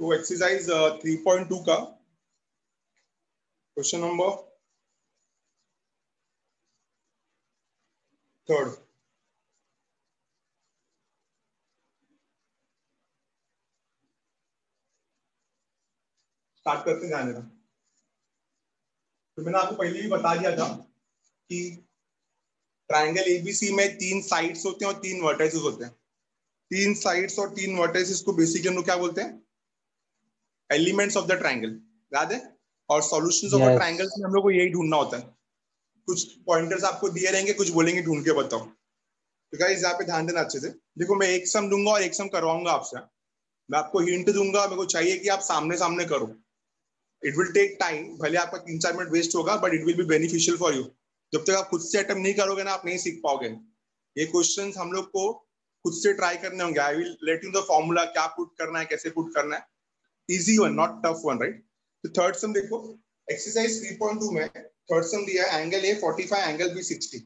तो एक्सरसाइज 3.2 का question number 3 start करते ध्यान देना। तो मैंने आपको पहले भी बता दिया था कि ट्राइंगल एबीसी में 3 साइड्स होते हैं और 3 वर्टिसेस होते हैं। 3 साइड्स और 3 वर्टिसेस को बेसिकली हम लोग क्या बोलते हैं? Elements of the triangle. याद है? और सॉल्यूशंस ऑफ अ ट्राइंगल में हम लोग को यही ढूंढना होता है। कुछ पॉइंटर्स आपको दिए रहेंगे, कुछ बोलेंगे ढूंढ के बताओ। तो गाइस यहाँ पे ध्यान देना अच्छे से। देखो मैं एक सम दूंगा और एक सम करवाऊंगा आपसे। मैं आपको हिंट दूंगा, मेरे को चाहिए कि आप सामने सामने करो। इट विल टेक टाइम, भले आपका 3-4 मिनट वेस्ट होगा but it will be beneficial for you. जब तक आप खुद से अटेम्प्ट नहीं करोगे ना, आप नहीं सीख पाओगे। ये क्वेश्चंस हम लोग को खुद से ट्राई करने होंगे। I will let you the formula, क्या पुट करना है, कैसे पुट करना है। Easy one, not tough one, right? तो थर्ड सम देखो, एक्सरसाइज 3.2 में थर्ड सम दिया है, एंगल ए 45, एंगल बी 60।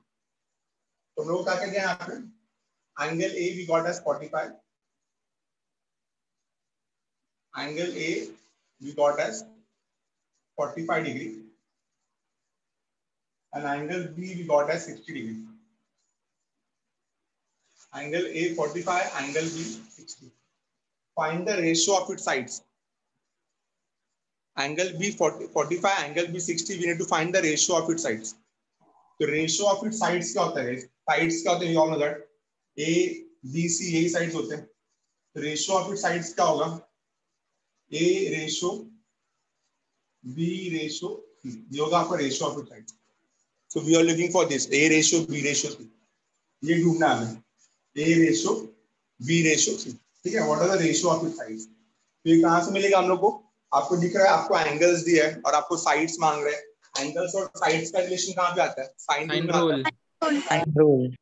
तो हम लोग क्या कर दिया यहाँ पे? Angle A we got as 45, angle A we got as 45 degree, and angle B we got as 60 degree. Angle A 45, angle B 60. Find the ratio of its sides. Angle B 45, angle B 60. We need to find the ratio of its sides. तो ratio of its sides क्या होता है? Sides क्या होते हैं? You all know that. A, B, C यही sides होते हैं। तो ratio of its sides क्या होगा? A ratio B ratio C. ये होगा आपका ratio of its sides. So we are looking for this. A ratio B ratio C. ये ढूंढना है हमें। A ratio B ratio C. ठीक है? What are the ratio of its sides? तो ये कहाँ से मिलेगा हम लोग को? आपको दिख रहा है, आपको एंगल्स दिया है और आपको साइड्स मांग रहे हैं। एंगल्स और साइड्स का रिलेशन कहाँ पे आता है? Sine rule.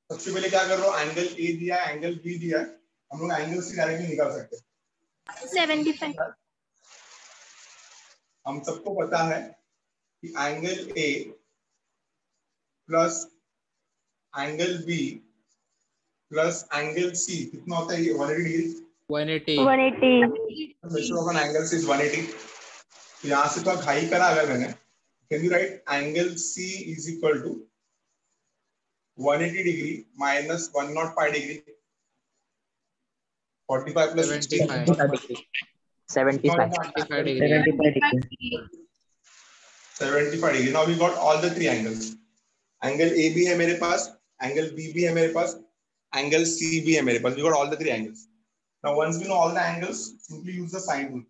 सबसे पहले क्या कर रहे हो? एंगल ए दिया है, एंगल बी दिया है, हम लोग एंगल से डायरेक्टली निकाल सकते हैं। 75। हम सबको पता है कि angle A plus angle B plus angle C कितना होता है? ये 180 degree. 180 ratio of an angle is 180. तो यहाँ से तो आप हाई करा अगर मैंने, can you write angle C is equal to 180 degree minus 105 degree. 45 plus 60 75 degree. Now we got all the 3 angles. Angle A भी है मेरे पास, एंगल बी भी है मेरे पास, एंगल सी भी है मेरे पास। We got all the 3 angles. Now once we know all the angles, simply use the sine rule.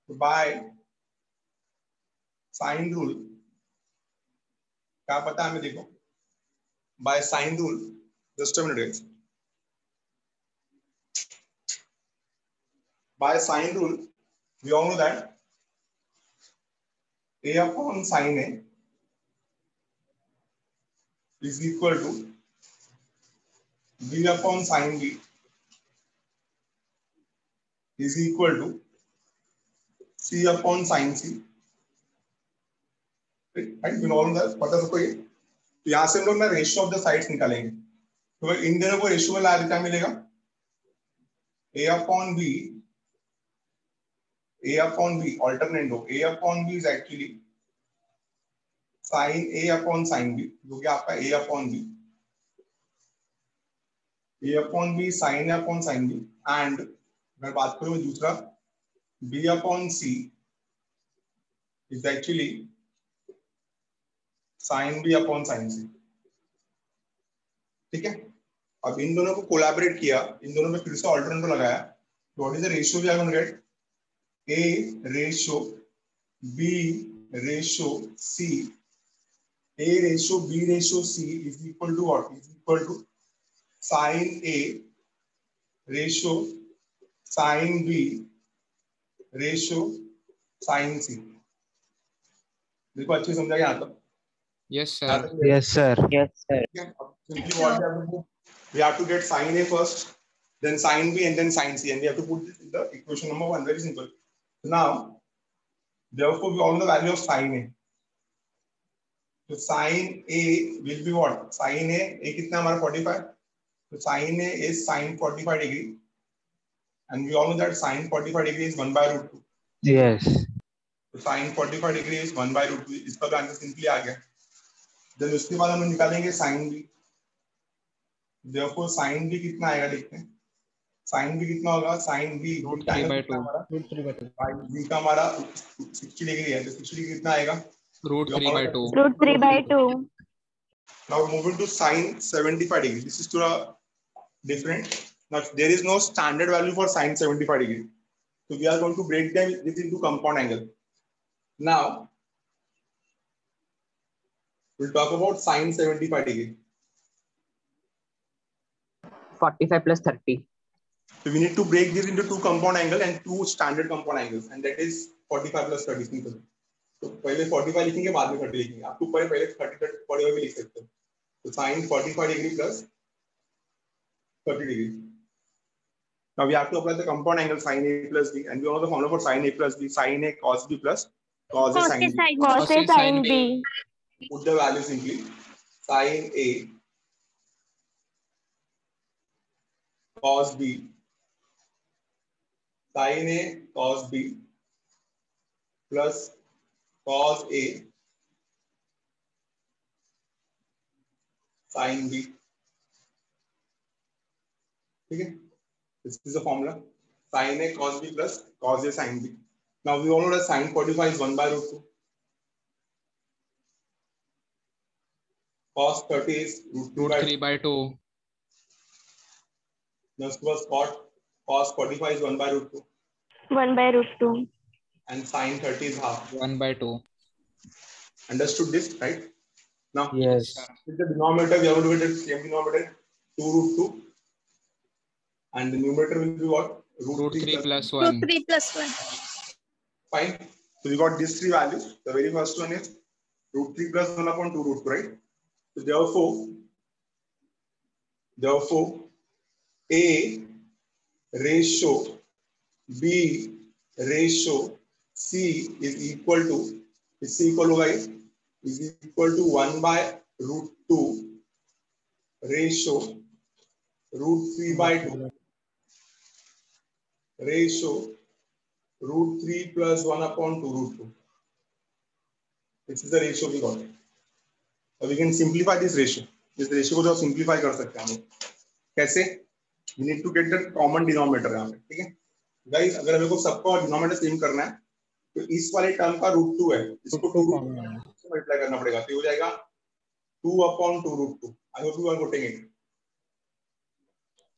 So by sine rule, क्या पता है हमें? देखो, by sine rule, just a minute guys. By sine rule, we all know that A upon sine A is equal to B upon sine B is equal to C upon sine C. Right? We know that. पता सबको ये? तो यहाँ से हम लोग ना ratio of the sides निकालेंगे। तो इन दोनों को रेशियो में ला के क्या मिलेगा? A upon B, A upon B, alternate हो। A upon B is actually sin A upon sin B, जो कि आपका A upon B, A upon B sin A upon sin B, and मैं बात करूँ दूसरा B upon C is actually sin B upon sin C। ठीक है? अब इन दोनों को कोलैबोरेट किया, इन दोनों में फिर से ऑल्टरनेटिव लगाया, तो what is the ratio we are going to get? A ratio B ratio C, A ratio B ratio C is equal to what? Is equal to sin A ratio sin B ratio sin C। देखो अच्छे समझा यहाँ तक? Yes sir. Yes sir. Yes, sir. Simply what we have to do, we have to get sin A first, then sin B, and then sin C, and we have to put this in the equation number 1. Very simple. So now, therefore, we all know the value of sin A. So sin A will be what? Sin A कितना हमारा 45? So sin A is sin 45 degree, And we all know that sine 45 degree is 1 by root 2. Yes. तो sin 45 degree is 1 by root 2. इसका भी answer simply आ गया. Then उसके बाद हम निकालेंगे sin b. देखो sin b कितना आएगा देखते हैं. sin b कितना होगा? sin b रूट का 3 एंगल by कितना 2. हमारा? Root 3 by 2. b का हमारा 60 डिग्री है, तो 60 डिग्री कितना आएगा? Root 3 by 2. Root 3 by 2. Now moving to sin 75 degree. This is different. Now there is no standard value for sin 75 degree. So we are going to break them this into compound angle. Now we'll talk about sin 75 degree. 45 plus 30. So we need to break this into two compound angle and two standard compound angles, and that is 45 plus 30 simple. तो पहले 45 लिखेंगे, बाद में 30 लिखेंगे. आपको पहले 30 45 भी लिख सकते हो. तो sin 45 degree plus 30 degree. Now we have to apply the compound angle sin A plus B, and we know the formula for sin A plus B: sin A cos B plus cos A sin B. Cos A sin B. Put the value simply. Sin A cos B, sin A cos B plus cos A sin B. ठीक है? This is the formula. Sin A cos B plus cos A sin B. Now we all know that sin 45 is 1 by root 2. Cos 30 is root 3 by 2. Now cos 45 is 1 by root 2. 1 by root 2. And sin 30 is half. 1 by 2. Understood this, right? Now, Yes. with the denominator, we are going to get the same denominator, 2 root 2. And the numerator will be what? Root 3 plus 1. Root 3 plus 1. Fine. So we got these three values. The very first one is root 3 plus 1 upon 2 root 2, right? So therefore, A ratio B ratio C is equal to, is equal to, guys, is equal to 1 by root 2 ratio root 3 by 2 ratio root 3 plus 1 upon 2 root 2. This is the ratio we got. So we can simplify this ratio. This ratio को जो simplify कर सकते हैं हम. कैसे? We need to get the common denominator यहाँ पे. ठीक है? Guys, अगर हमें को सबका denominator सेम करना है, तो इस वाले टर्म का रूट 2 है, इसको 2 से मल्टीप्लाई करना पड़ेगा. तो हो जाएगा 2 upon 2 root 2. I hope you are getting it.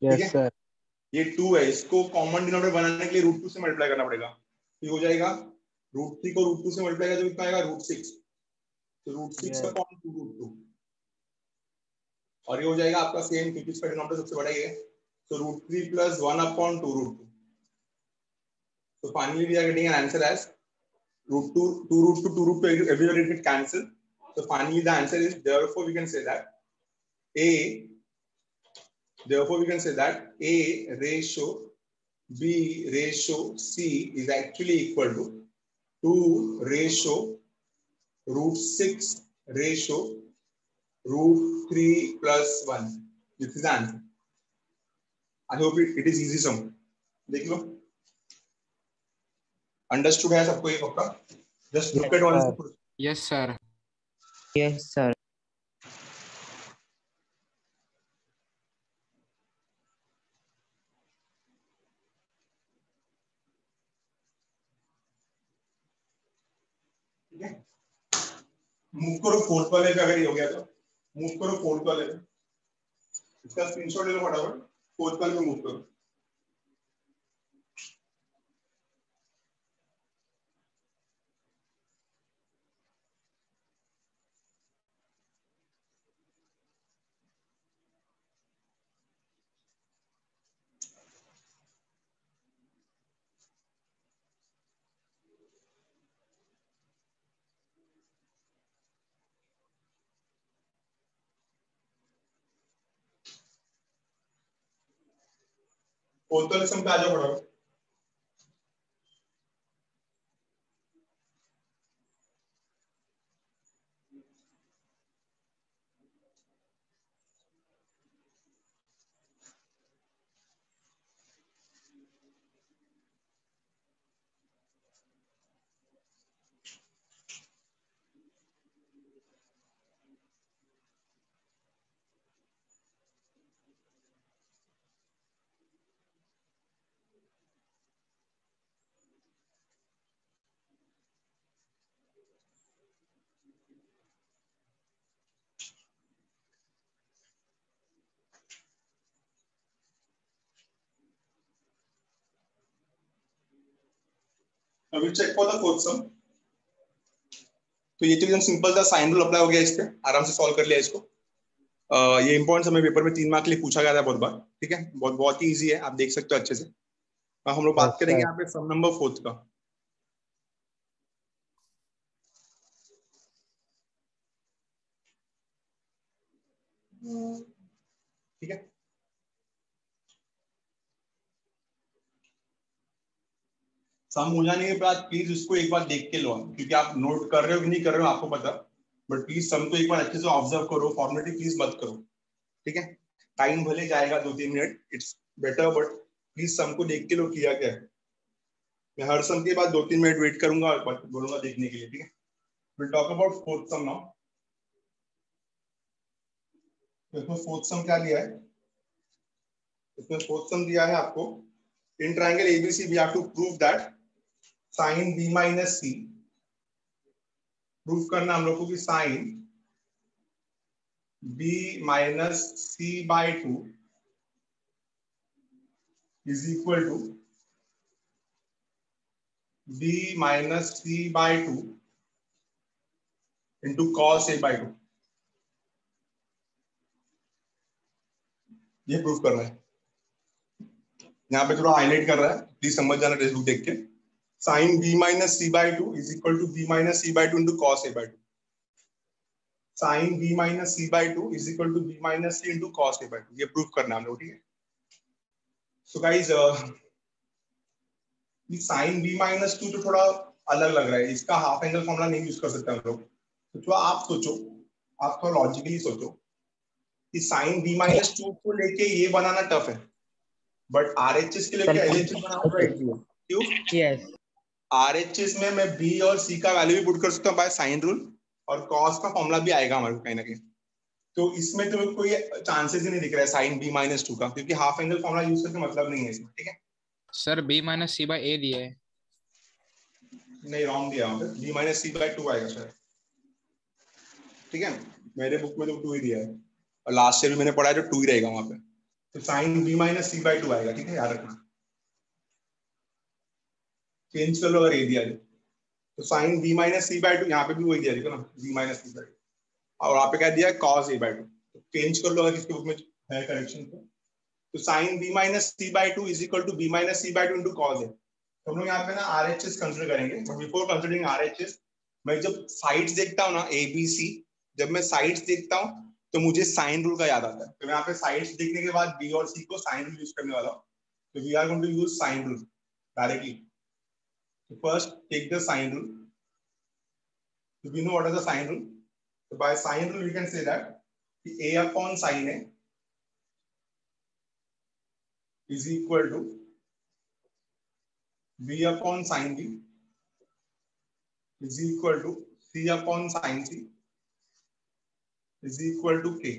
Yes sir. ये 2 है, इसको कॉमन डिनोमिनेटर बनाने के लिए रूट 2 से मल्टीप्लाई करना पड़ेगा. तो हो जाएगा रूट 3 को रूट 2 से मल्टीप्लाई करें तो कितना आएगा? रूट 6. तो रूट 6 अपॉन 2 रूट 2. और ये हो जाएगा आपका सेम, क्योंकि इसका डिनोमिनेटर सबसे बड़ा ही है. तो root 3 plus 1 upon 2 root 2. So finally we are getting an answer as root 2 root 2 everywhere it gets cancelled. So finally the answer is, therefore we can say that A ratio B ratio C is actually equal to 2 ratio root 6 ratio root 3 plus 1. This is the answer. I hope it is easy sum. देख लो. Understood है सबको ये पक्का? Just look at one. Yes, sir. Yes sir. ठीक है? Move करो fourth वाले पे. अगर ये हो गया तो मूव करो फोर्थ वाले पे. इसका स्क्रीनशॉट ले लो फटाफट. फोर्थ वाले पे मूव करो. फोर्थ वाले सम पे आ जाओ फटाफट. Now we check for the fourth sum. तो ये तो एकदम सिंपल था, साइन रूल अप्लाई हो गया, इस पे आराम से सॉल्व कर लिया इसको। ये इंपॉर्टेंट समय पेपर में 3 मार्क के लिए पूछा गया था बहुत बार, ठीक है, बहुत ही इजी है, आप देख सकते हो अच्छे से। हम लोग बात करेंगे यहाँ पे सम नंबर 4 का। ठीक है, सम हो जाने के बाद प्लीज उसको एक बार देख के लो, क्योंकि आप नोट कर रहे हो कि नहीं कर रहे हो आपको पता, बट प्लीज सम को एक बार अच्छे से ऑब्जर्व करो, फॉर्मेलिटी प्लीज मत करो, ठीक है। टाइम भले जाएगा 2-3 minute, it's better, but please sum को देख के लो किया क्या है। मैं हर सम के बाद 2-3 मिनट वेट करूंगा और बोलूंगा देखने के लिए, ठीक है। Will talk about fourth sum now. इसमें फोर्थ सम क्या दिया है, इसमें फोर्थ सम दिया है आपको, in triangle ABC we have to prove that sine B minus C, proof करना हम लोग को कि sine B minus C by 2 is equal to B minus C by 2 into cos A by 2। ये proof करना है, यहाँ पे थोड़ा हाईलाइट कर रहा है, प्लीज समझ जाना टेक्स्ट बुक देख के। Sine B minus C by 2 is equal to B minus C by 2 into cos A by 2। Sine B minus C by 2 is equal to B minus C into cos A by 2, ये proof करना है हम लोग, ठीक है। So guys sine B minus 2 तो थोड़ा अलग लग रहा है, इसका हाफ एंगल फॉर्मूला नहीं यूज कर सकते हम लोग। तो थोड़ा आप सोचो, आप थोड़ा लॉजिकली सोचो कि साइन बी माइनस 2 को लेके ये बनाना टफ है, बट आरएचएस के लेके एलएचएस बनाना थोड़ा इजी है। क्यों? यस आरएचएस में मैं बी और सी का वैल्यू भी पुट कर सकता हूँ बाय साइन रूल, और कॉस का फॉर्मूला भी आएगा हमारे को कहीं ना कहीं। तो इसमें तो कोई चांसेस ही नहीं दिख रहा है साइन बी माइनस 2 का, क्योंकि हाफ एंगल फॉर्मूला यूज करके मतलब नहीं है इसमें, ठीक है। सर बी माइनस सी बाय ए दिया है। नहीं, रॉन्ग दिया, बी माइनस सी बाय 2 आएगा सर, ठीक है। मेरे बुक में तो 2 ही दिया है, और लास्ट ईयर भी मैंने पढ़ा है तो 2 ही रहेगा वहां पे। तो sine B minus C by 2 आएगा, ठीक है, याद रखना। चेंज कर लो अगर ए दिया तो sine B minus C by 2, यहाँ पे भी वही दिया, देखो ना, बी माइनस सी बाय 2, और वहां पे क्या दिया है, कॉस ए बाय 2। तो चेंज कर लो अगर किसके बुक में है करेक्शन तो sine B minus C by 2 is equal to B minus C by 2 into cos A. तो हम लोग यहाँ पे ना आरएचएस कंसिडर करेंगे, बट बिफोर कंसिडरिंग आरएचएस, मैं जब साइड्स देखता हूँ ना ए बी सी, जब मैं साइड्स देखता हूँ तो मुझे साइन रूल का याद आता है। तो मैं यहाँ पे साइड्स देखने के बाद बी और सी को साइन रूल यूज करने वाला हूँ। तो we are going to use sine rule directly. First take the sine rule. Do we know what is the sine rule? So by sine rule we can say that a upon sin a is equal to b upon sin b is equal to c upon sin c is equal to k.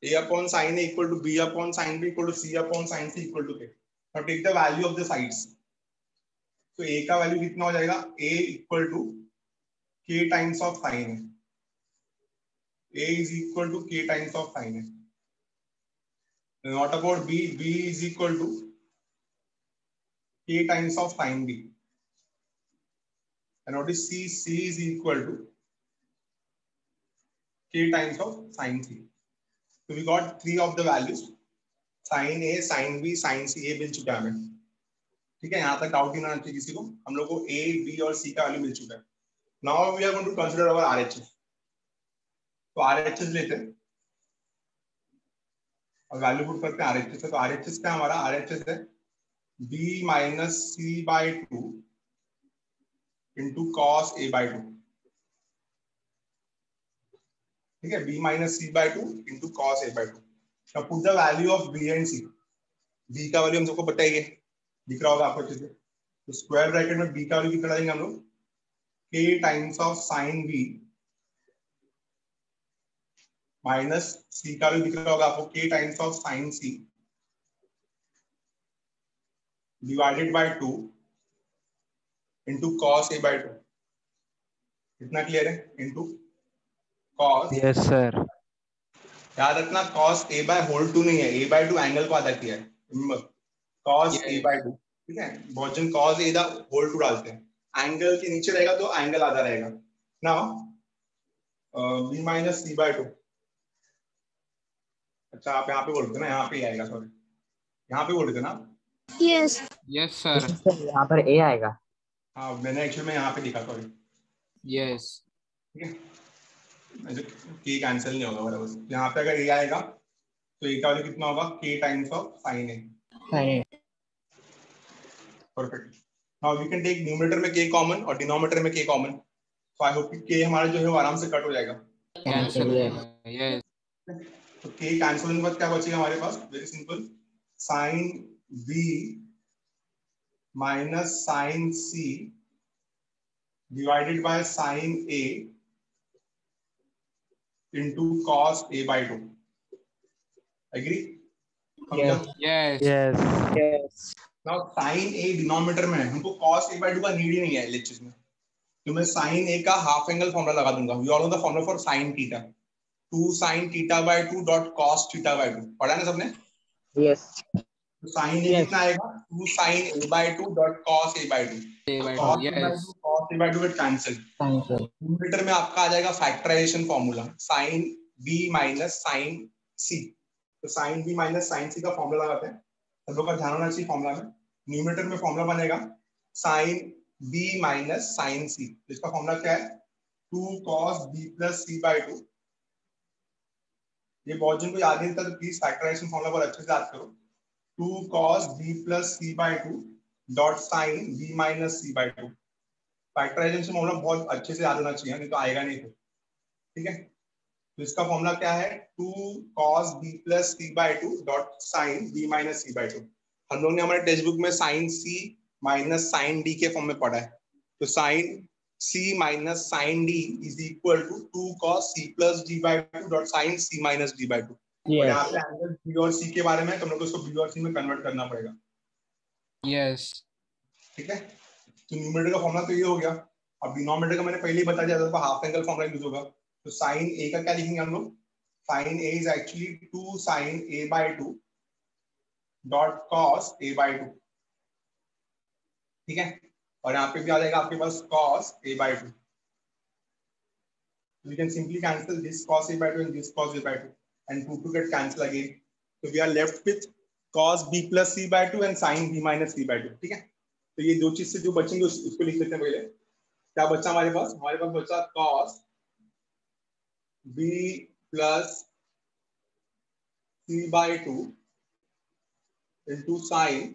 A upon sin a equal to b upon sin b equal to c upon sin c equal to k. Now take the value of the sides. So a का value कितना हो जाएगा, a equal to k times of sin a. A is equal to k times of sin a. And what about b? B is equal to k times of sin b. And what is c? C is equal to k times of sin c. So we got 3 of the values, sin a, sin b, sin c. ये मिल चुका है हमें, ठीक है। यहाँ तक doubt ही ना चाहिए किसी को, हम लोग को a, b और c का वैल्यू मिल चुका है। Now we are going to consider our RHS. तो RHS लेते हैं और वैल्यू पुट करते हैं RHS से। तो RHS क्या हमारा RHS है b minus C by 2 into cos A by 2, ठीक है, b minus C by 2 into cos A by 2। now put the value of b and c. b का वैल्यू हम सबको पता ही है, दिख रहा होगा आपको अच्छे से। तो स्क्वायर ब्रैकेट में b का वैल्यू कितना लेंगे हम लोग, k times of sine b minus c का वैल्यू दिख रहा होगा आपको, k times of sine c divided by 2 into cos A by 2। इतना क्लियर है, इंटू कॉस। Yes sir. याद रखना कॉस ए बाय होल 2 नहीं है, ए बाय 2 एंगल को अदा किया है, कॉस ए बाय 2, ठीक है, version cos a the whole to डालते हैं, एंगल के नीचे रहेगा तो एंगल आधा रहेगा। Now b minus c by 2, अच्छा आप यहाँ पे बोल देना, यहाँ पे ही आएगा, सॉरी यहाँ पे बोल देना। Yes. Yes sir. यहाँ पर ए आएगा। हाँ मैंने एक्चुअली में यहाँ पे लिखा, सॉरी। यस। ठीक है, के कैंसिल नहीं होगा बराबर। यहाँ पे अगर ए आएगा तो ए का वैल्यू कितना होगा, k times of sine A. Perfect. Now we can take numerator में k कॉमन और डिनोमिनेटर में k common, so I hope कि k हमारा जो है वो आराम से कट हो जाएगा। कैंसिल हो जाएगा। यस। तो k कैंसिल होने के बाद क्या बचेगा हमारे पास, very simple, sine b minus sine c divided by sine a into cos a by 2। Agree? Yes. Yes. Now sine a denominator में है, हमको cos a by 2 का नीड ही नहीं है लेक्चर्स में, तो मैं साइन a का हाफ एंगल फॉर्मूला लगा दूंगा। We all know the formula for sine theta, 2 sin theta by 2 dot cos theta by 2, पढ़ा ना सबने? यस। तो साइन a कितना आएगा, 2 sin a by 2 dot cos a by 2, cos a by 2 cos a by 2 get cancel. Numerator में आपका आ जाएगा factorisation formula, sin b minus sin c। तो sin b minus sin c का formula लगाते हैं, सब लोग का ध्यान होना चाहिए फॉर्मूला में। न्यूमरेटर में फॉर्मूला बनेगा sin b minus sin c, इसका फॉर्मूला क्या है, 2 cos b plus c by 2। ये बहुत जन को याद नहीं था तो प्लीज फैक्टराइजेशन फॉर्मूला पर अच्छे से याद करो, 2 cos b plus c by 2 dot sin b minus c by 2। Factorisation formula बहुत अच्छे से याद होना चाहिए, नहीं तो आएगा नहीं फिर। ठीक है, तो इसका फॉर्मूला क्या है, 2 cos b plus c by 2 dot sin b minus c by 2। हम लोग ने हमारे टेक्स्ट बुक में sin c minus sin d के फॉर्म में पढ़ा है, तो sin c minus sin d is equal to 2 cos c plus d by 2 dot sin c minus d by 2। और यहाँ पे एंगल b और c के बारे में तुम लोग को इसको b और c में कन्वर्ट करना पड़ेगा। यस। ठीक है, तो न्यूमरेटर का फॉर्मूला तो ये हो गया। अब डिनोमिनेटर का मैंने पहले ही बता दिया था, हाफ एंगल फॉर्मूला यूज होगा। तो साइन a का क्या लिखेंगे हम लोग, sine a is actually 2 sin a by 2 dot cos a by 2। ठीक है, और यहाँ पे भी आ जाएगा आपके पास cos a by 2। We can simply cancel this cos a by 2 and this cos a by 2 and 2 get cancel again, so we are left with cos b plus c by 2 and sin b minus c by 2। ठीक है, तो ये दो चीज से जो बचेंगे उसको लिख लेते हैं। पहले क्या बचा हमारे पास बचा cos b plus c by 2 into sin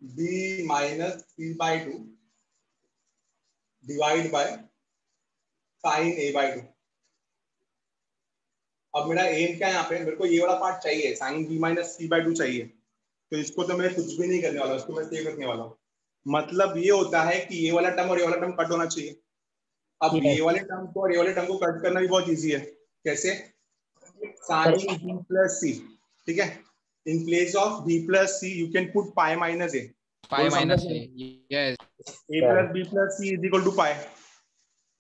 b minus c by 2 divide by sin a by 2। अब मेरा एम क्या है यहाँ पे, मेरे को ये वाला पार्ट चाहिए, sin b minus c by 2 चाहिए, तो इसको तो मैं कुछ भी नहीं करने वाला, इसको मैं सेव रखने वाला हूँ। मतलब ये होता है कि ये वाला टर्म और ये वाला टर्म कट होना चाहिए। अब ये वाले टर्म को और ये वाले टर्म को कट करना भी बहुत इजी है। कैसे, sin b plus c, ठीक है, इन place of b plus c you can put pi minus a, pi minus A. Yes. a plus b plus c is equal to pi,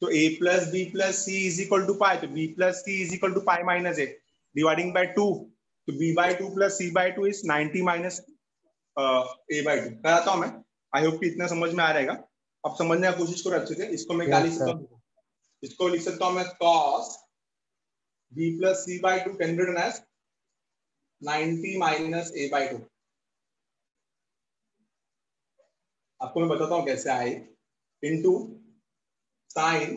तो a plus b plus c is equal to pi, तो b plus c is equal to pi minus a dividing by 2, तो b by 2 plus c by 2 is 90 minus a by 2। कराता हूं मैं, आई hope कि इतना समझ में आ रहेगा। अब समझने की कोशिश करो अच्छे से। इसको मैं क्या लिख सकता हूँ, इसको लिख सकता हूँ मैं cos b plus c by 2 can be written as 90 minus a by 2। आपको मैं बताता हूँ कैसे आए, into sin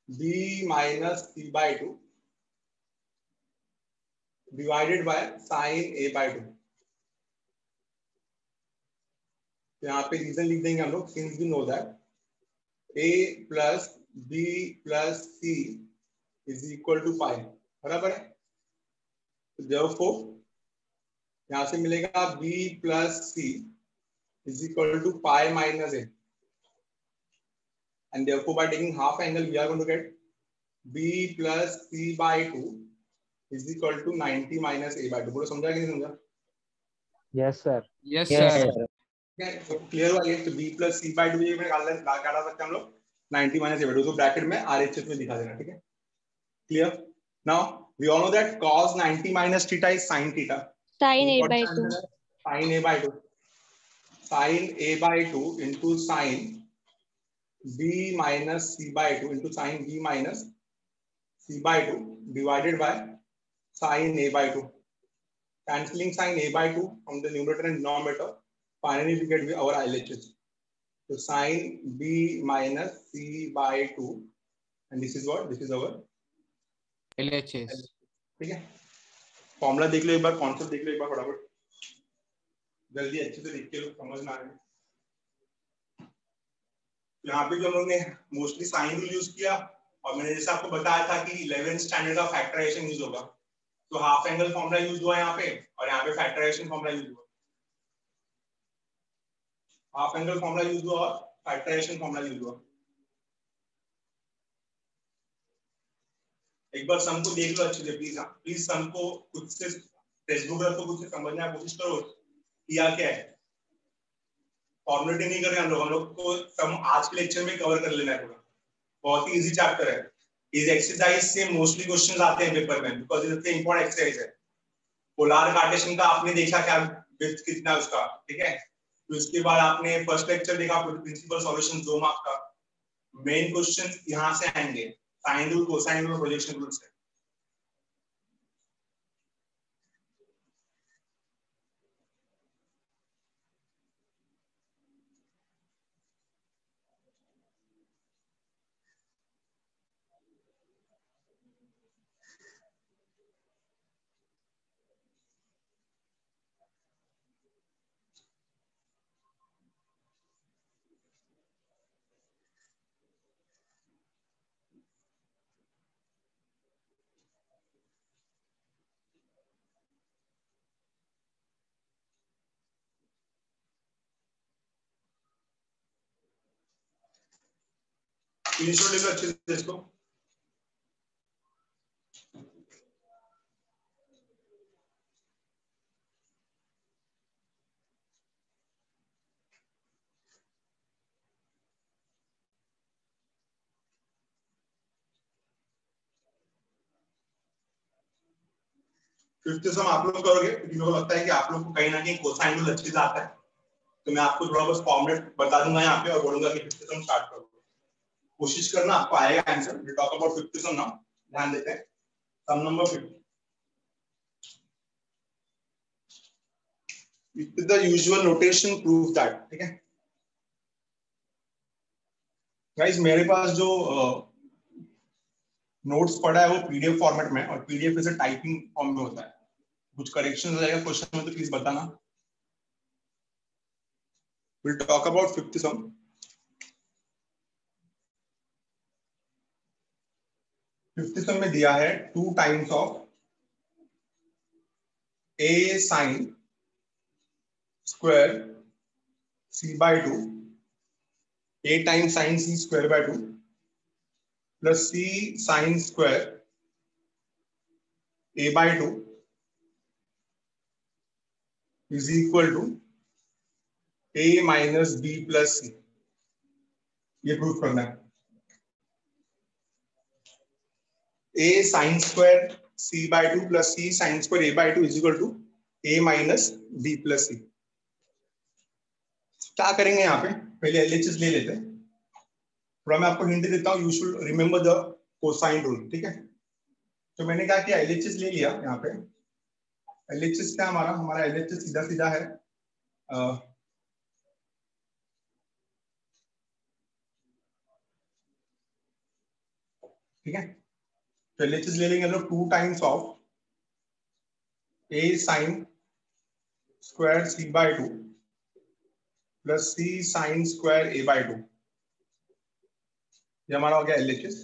b minus c by 2 divided by sin a by 2। यहाँ पे रीजन लिख देंगे हम लोग, since we know that a plus b plus c is equal to pi, बराबर है। तो therefore यहाँ से मिलेगा b plus c is equal to pi minus a, and therefore by taking half angle we are going to get b plus c by 2 is equal to 90 minus a by 2। बोलो समझा कि नहीं समझा? Yes sir. Yes sir. Clear हुआ ये? तो b plus c by 2 ये में काटा सकते हैं हम लोग 90 minus a by 2, तो ब्रैकेट में RHS में दिखा देना। ठीक है, clear? Now we all know that cos 90 minus theta is sin theta, Sin a by 2। Sine a by two, sine a by two into sine B minus C by two into sine B minus C by two divided by sine a by two. Cancelling sin a by 2 from the numerator and denominator, finally we get our LHS. So sin b minus c by 2, and this is what? This is our LHS. ठीक है. Formula देख लो एक बार, concept देख लो एक बार फटाफट, जल्दी अच्छे से देख के लो, समझ में आ रहा है. यहाँ पे जो हम लोग ने मोस्टली साइन रूल यूज किया, और मैंने जैसे आपको बताया था कि 11th स्टैंडर्ड का फैक्टराइजेशन यूज होगा, तो हाफ एंगल फॉर्मूला यूज हुआ यहाँ पे, और यहाँ पे फैक्टराइजेशन फॉर्मूला यूज हुआ. हाफ एंगल फॉर्मूला यूज हुआ और फैक्टराइजेशन फॉर्मूला यूज हुआ. एक बार सम को देख लो अच्छे से प्लीज. हाँ प्लीज सम को खुद से टेक्स्ट बुक रखो, खुद से समझने की कोशिश करो किया क्या है. फॉर्मुलेटिंग नहीं कर रहे हम लोग को सम आज के लेक्चर में कवर कर लेना है पूरा. बहुत ही इजी चैप्टर है. इस एक्सरसाइज से मोस्टली क्वेश्चंस आते हैं पेपर में, बिकॉज़ इट्स इंपॉर्टेंट एक्सरसाइज है. पोलर कार्टेशियन का आपने देखा क्या विड्थ कितना है उसका, ठीक है. तो इसके बाद आपने फर्स्ट लेक्चर देखा प्रिंसिपल सॉल्यूशन 2 मार्क का. मेन क्वेश्चन यहां से आएंगे, sine rule, cosine rule, projection rule से. स्क्रीनशॉट ले लो अच्छे से इसको. फिफ्थ सम आप लोग करोगे, क्योंकि मेरे को लगता है कि आप लोग को कहीं ना कहीं कोसाइन रूल अच्छे से आता है. तो मैं आपको थोड़ा बस फॉर्मूला बता दूंगा यहाँ पे और बोलूंगा कि फिफ्थ सम स्टार्ट करो. कोशिश करना आपको आएगा answer. We talk about fifth sum now. ध्यान देते हैं. Sum number 50. With the usual notation prove that. ठीक है गाइस, मेरे पास जो नोट्स पड़ा है वो पीडीएफ फॉर्मेट में, और पीडीएफ ऐसे टाइपिंग फॉर्म में होता है. कुछ करेक्शन हो जाएगा क्वेश्चन में तो प्लीज बताना. Will talk about fifth some. Fifth सम में दिया है 2 times of a sin square c by 2, a times sin c square by 2 plus c sin square a by 2 is equal to a minus b plus c. ये proof करना है. a sin square c by 2 plus c sin square a by 2 is equal to a minus b plus c. क्या करेंगे यहाँ पे, पहले LHS ले लेते हैं. थोड़ा मैं आपको हिंट देता हूँ. You should remember the cosine rule. ठीक है, तो मैंने क्या किया, LHS ले लिया. यहाँ पे LHS क्या, हमारा LHS सीधा सीधा है ठीक है. तो LHS ले लेंगे हम लोग 2 times of a sin square c by 2 plus c sin square a by 2. ये हमारा हो गया LHS.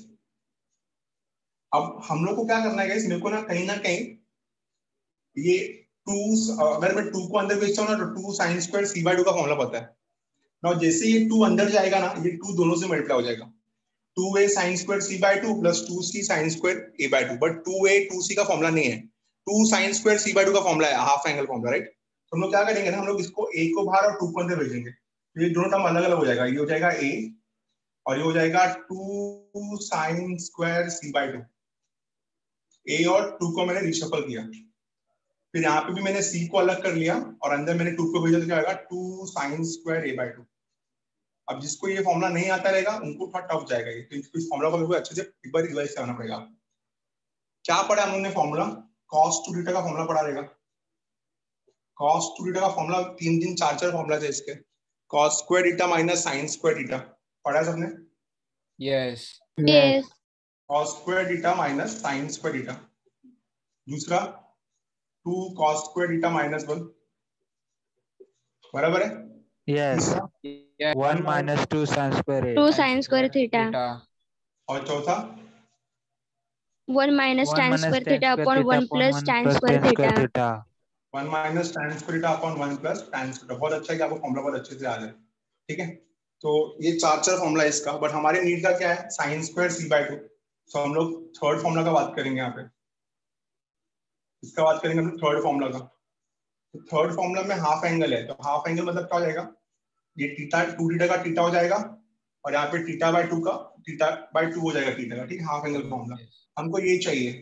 अब हम लोग को क्या करना है गाइस, मेरे को ना कहीं ये 2, अगर मैं 2 को अंदर भेजता हूँ ना, तो 2 sin square c by 2 का फॉर्मूला पता है ना. जैसे ये 2 अंदर जाएगा ना, ये 2 दोनों से मल्टीप्लाई हो जाएगा. 2a sin square c by 2 plus 2c sin square a by 2. But 2a 2c का फॉर्मूला नहीं है. 2 sin square c by 2 का फॉर्मूला है, हाफ एंगल फॉर्मूला, राइट. तो हम लोग क्या करेंगे ना, हम लोग इसको a को बाहर और 2 को अंदर भेजेंगे. तो ये दोनों टर्म अलग अलग हो जाएगा. ये हो जाएगा a और ये हो जाएगा 2 sin square c by 2. a और 2 को मैंने रिशफल किया. फिर यहाँ पे भी मैंने c को अलग कर लिया और अंदर मैंने 2 को भेजा तो क्या आएगा 2 sin स्क्वायर a/2। अब जिसको ये फॉर्मूला नहीं आता रहेगा उनको थोड़ा टफ जाएगा ये, तो इस फॉर्मूला को बिल्कुल अच्छे से एक बार रिवाइज करना पड़ेगा। क्या पढ़ा हम लोगों ने फॉर्मूला? cos 2 थीटा का फॉर्मूला पढ़ा रहेगा। cos 2 थीटा का फॉर्मूला 3 4 फॉर्मूला थे इसके। cos square theta minus sin square theta पढ़ा है सबने? Yes. Yes. cos square theta minus sin square theta. दूसरा 2 cos स्क्वायर थीटा माइनस 1 बराबर है। Yes. तीसरा Yeah. 1 minus 2 sin square 2 8. sin square theta. Theta. और चौथा 1 minus 1 tan minus square tan theta square upon theta 1 upon plus 1 tan plus square tan square theta. theta. 1 minus tan square theta upon 1 plus tan square. बहुत अच्छा है कि आपको formula बहुत अच्छे से याद है। ठीक है, तो ये 4 फॉर्मूला है इसका। बट हमारे नीड का क्या है? sin square c/2। तो हम लोग थर्ड फॉर्मूला का बात करेंगे यहाँ पे। इसका बात करेंगे हम लोग थर्ड फॉर्मूला का। तो थर्ड फॉर्मूला में हाफ एंगल है, तो हाफ एंगल मतलब क्या हो जाएगा? ये थीटा 2 थीटा का थीटा हो जाएगा और यहाँ पे थीटा/2 का थीटा/2 हो जाएगा थीटा का। ठीक है, हाफ एंगल फॉर्मूला Yes. हमको ये चाहिए।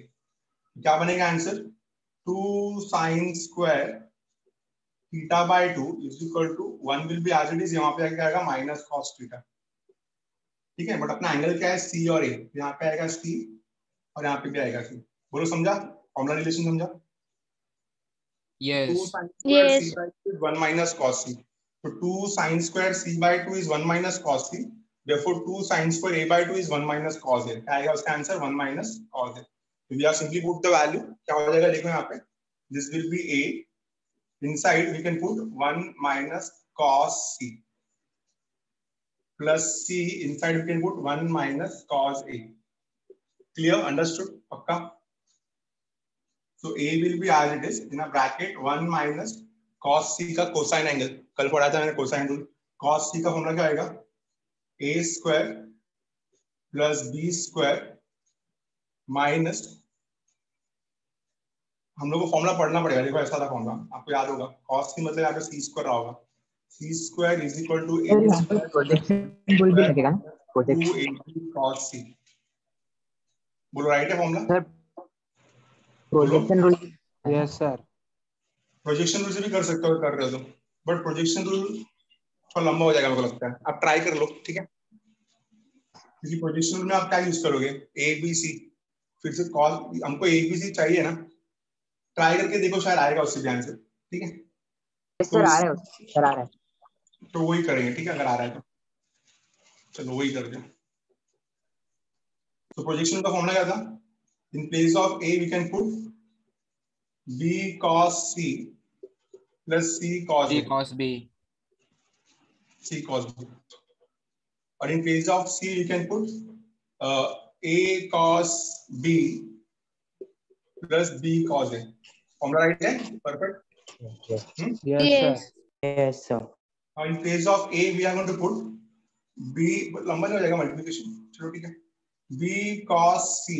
क्या बनेगा answer? 2 sin square theta is equal to 1 will be as it is, यहाँ पे आएगा माइनस cos थीटा। ठीक है, बट अपना एंगल क्या है? C और A। यहाँ पे आएगा C और यहाँ पे भी आएगा C। बोलो समझा? फॉर्मूला रिलेशन समझा? 2 Yes. sin square Yes. c/2 is 1 minus cos c. So 2 sin square c/2 is 1 minus cos c. Therefore 2 sin square a/2 is 1 minus cos a. क्या आएगा उसका answer? 1 minus cos a. So we have simply put the value. क्या हो जाएगा देखो यहाँ पे? This will be a. Inside we can put 1 minus cos c plus c. Inside we can put 1 minus cos a. Clear? Understood? पक्का? So a will be as it is in a bracket 1 minus cos c का cosine angle. कल पढ़ा था मैंने cosine rule. cos c का formula क्या आएगा? a square plus b square minus, हम लोग को फॉर्मूला पढ़ना पड़ेगा। देखो ऐसा था फॉर्मूला, आपको याद होगा। cos c मतलब यहाँ पे c स्क्वायर होगा। c square is equal to a square projection rule भी लगेगा ना? Projection 2ab cos c। बोलो राइट है formula? Sir, projection rule. Yes sir. Projection rule से भी कर सकते हो कर रहे हो तो, बट प्रोजेक्शन रूल थोड़ा लंबा हो जाएगा मेरे को लगता है। आप ट्राई कर लो, ठीक है? क्योंकि प्रोजेक्शन रूल में आप क्या यूज करोगे? ए बी सी, फिर से कॉल, हमको ए बी सी चाहिए ना। ट्राई करके देखो, शायद आएगा उससे भी आंसर। ठीक है, सर आ रहा है, सर आ रहा है। तो वही करेंगे। ठीक है, अगर आ रहा है तो चलो वही कर दो। तो प्रोजेक्शन का फॉर्मूला क्या था? इन place of A V can put b cos c plus c cos C a, cos B. c cos b, और in place of c you can put a cos b plus b cos a। Formula right है? Perfect. Yes. Yes sir. और in place of a we are going to put b, लंबा नहीं हो जाएगा multiplication. चलो ठीक है, b cos c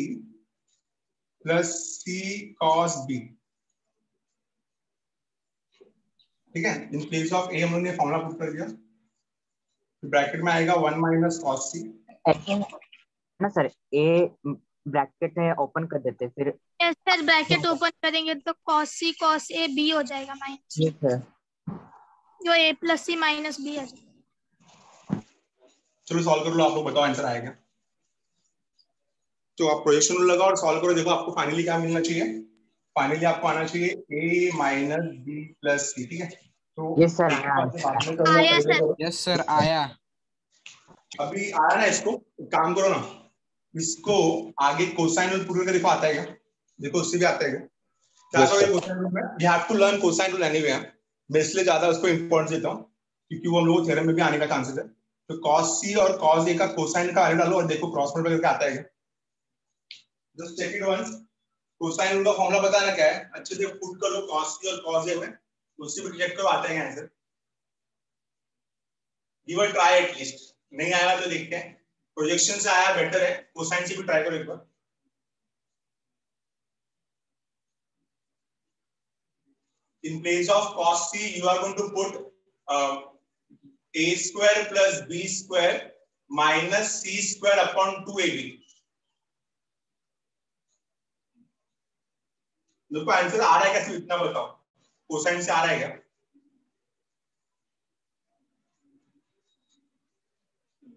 plus c cos b। ठीक है, इन प्लेस ऑफ ए हम लोगों ने फॉर्मूला पुट कर दिया। ब्रैकेट में आएगा 1 माइनस cos c। ना सर, ए ब्रैकेट है ओपन कर देते फिर। यस सर, ब्रैकेट ओपन करेंगे तो cos c cos a b हो जाएगा माइनस, यस सर। जो a plus c minus b है। चलो सॉल्व कर लो, आप लोग बताओ आंसर आएगा। तो आप प्रोजेक्शन रूल लगाओ और सॉल्व करो। देखो आपको फाइनली क्या मिलना चाहिए? फाइनली आपको आना चाहिए a minus b plus c। ठीक है, तो यस सर, आया सर। Yes sir, आया। अभी आया ना? इसको एक काम करो ना, इसको आगे कोसाइन रूल पूरे देखो आता है क्या? देखो उससे भी आता है क्या? क्या करोगे कोसाइन रूल में? You have to learn cosine rule anyway. मैं इसलिए ज्यादा उसको इंपॉर्टेंस देता हूँ क्योंकि वो हम लोग थ्योरम में भी आने का चांसेस है। तो cos c और cos a का कोसाइन का वैल्यू डालो और देखो क्रॉस मल्टीप्लाई करके आता है क्या? Just check it once. Cosine rule का फॉर्मूला पता है क्या है? अच्छे से पुट कर लो cos c और cos a में, उससे भी चेक करो आता है answer. Give a try at least. नहीं आया तो देखते हैं। प्रोजेक्शन से आया बेटर है, कोसाइन से भी ट्राई करो एक बार। In place of cos c you are going to put a square plus b square minus c square upon 2ab। देखो आंसर आ रहा है क्या, सिर्फ इतना बताओ, कोसाइन से आ रहा है क्या?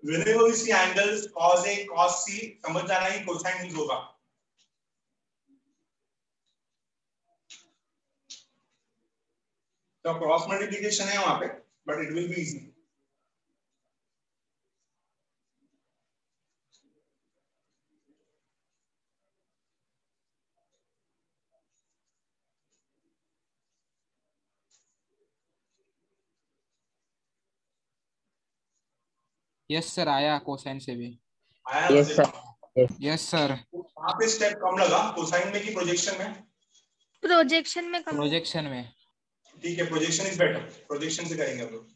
Whenever we see angles cos A, cos C, समझ जाना है कोसाइन यूज होगा। तो क्रॉस मल्टीप्लिकेशन है वहां पे, but it will be easy. Yes sir, आया कोसाइन से भी। आया यस सर, यस सर। वहां पे स्टेप कम लगा कोसाइन में कि प्रोजेक्शन में? प्रोजेक्शन में कम। प्रोजेक्शन में। ठीक है, प्रोजेक्शन इज बेटर, प्रोजेक्शन से करेंगे हम लोग।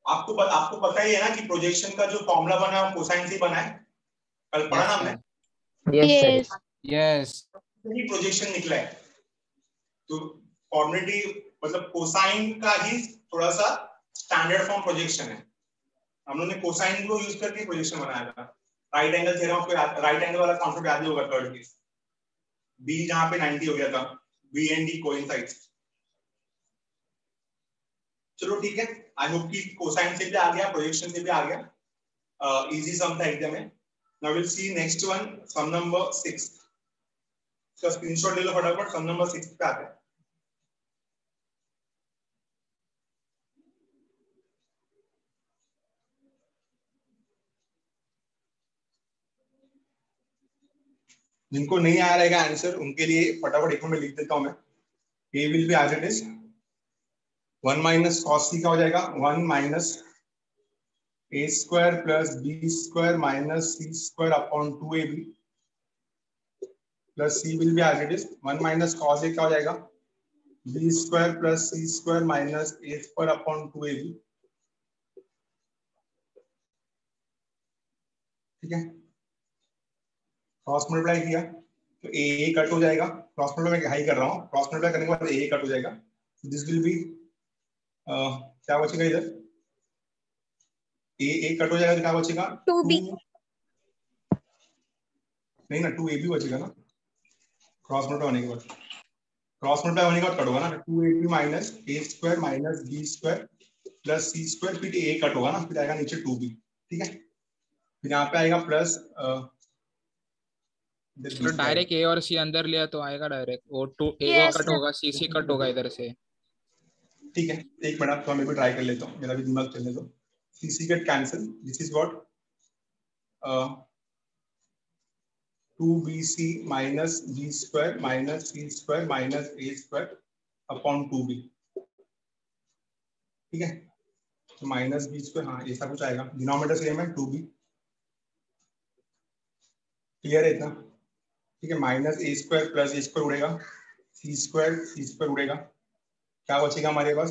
आपको पता ही है ना कि प्रोजेक्शन का जो फॉर्मूला बना है वो कोसाइन से बना है, कल पढ़ा ना हमने। Yes sir, yes. प्रोजेक्शन निकला है, तो फॉर्मेलिटी मतलब कोसाइन का ही थोड़ा सा स्टैंडर्ड फॉर्म प्रोजेक्शन है। हम लोगों ने कोसाइन को यूज करके प्रोजेक्शन बनाया था। राइट एंगल थ्योरम को राइट एंगल वाला कॉन्सेप्ट याद ही होगा, थर्ड केस बी जहां पे 90 हो गया था, बी एंड डी कोइंसाइड्स। चलो ठीक है, आई होप कि कोसाइन से भी आ गया, प्रोजेक्शन से भी आ गया। इजी सम था एकदम। Now will see next one, sum number 6। इसका स्क्रीनशॉट ले लो फटाफट, सम नंबर 6 पे आते हैं। जिनको नहीं आ रहेगा आंसर उनके लिए फटाफट एक में लिख देता हूं मैं। A will be as it is 1 minus cos c का हो जाएगा 1 minus a square plus b square minus c square upon 2ab plus c will be as it is 1 minus cos a का हो जाएगा b square plus c square minus a square upon 2ab। ठीक है, cross multiply किया तो ए cut हो जाएगा, cross multiply high कर रहा हूँ, क्रॉस मल्टीप्लाई करने के बाद ए कट हो जाएगा, दिस विल बी क्या बचेगा इधर, ए कट हो जाएगा तो क्या बचेगा 2b। नहीं ना 2ab बचेगा ना, क्रॉस मल्टीप्लाई होने के बाद, क्रॉस मल्टीप्लाई होने के बाद कट होगा ना, 2ab minus a square minus b square plus c square, फिर a कट होगा ना, फिर आएगा नीचे 2b। ठीक है, फिर यहाँ पे आएगा प्लस चलो डायरेक्ट ए और सी अंदर लिया तो आएगा डायरेक्ट, और टू ए Yes, कट होगा, सी सी कट होगा इधर से। ठीक है, एक मिनट तो मैं भी ट्राई कर लेता हूँ, मेरा भी दिमाग चलने दो। C get cancel, this is what 2bc minus b square minus c square minus a square upon 2b। ठीक है, तो माइनस b स्क्वायर, हाँ ऐसा कुछ आएगा, डिनोमिनेटर सेम है 2b। क्लियर है इतना? ठीक है, minus a square plus a square उड़ेगा, c स्क्वायर उड़ेगा, क्या बचेगा हमारे पास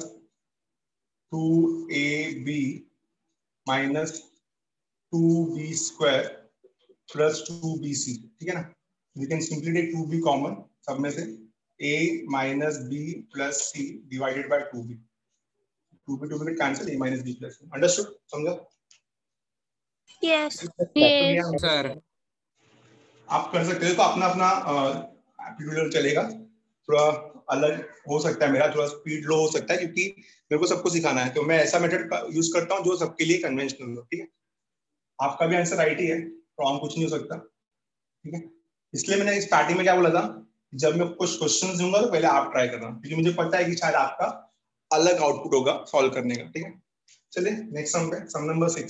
2ab minus 2b square plus 2bc। ठीक है ना, we can simply take 2b common सब में से, a minus b plus c divided by 2b, 2b cancel, a minus b plus. Understood, समझा? yes, Yes. सर आप कर सकते हो, तो अपना अपना एप्टीट्यूड चलेगा, थोड़ा अलग हो सकता है मेरा, थोड़ा स्पीड लो हो सकता है, क्योंकि मेरे को सबको सिखाना है, तो मैं ऐसा मेथड यूज करता हूँ जो सबके लिए कन्वेंशनल हो। ठीक है, आपका भी आंसर राइट ही है, रॉन्ग कुछ नहीं हो सकता। ठीक है, इसलिए मैंने स्टार्टिंग में क्या बोला था, जब मैं कुछ क्वेश्चन दूंगा तो पहले आप ट्राई करना, क्योंकि मुझे पता है कि शायद आपका अलग आउटपुट होगा सॉल्व करने का। ठीक है, चलिए नेक्स्ट सम पे, सम नंबर 6।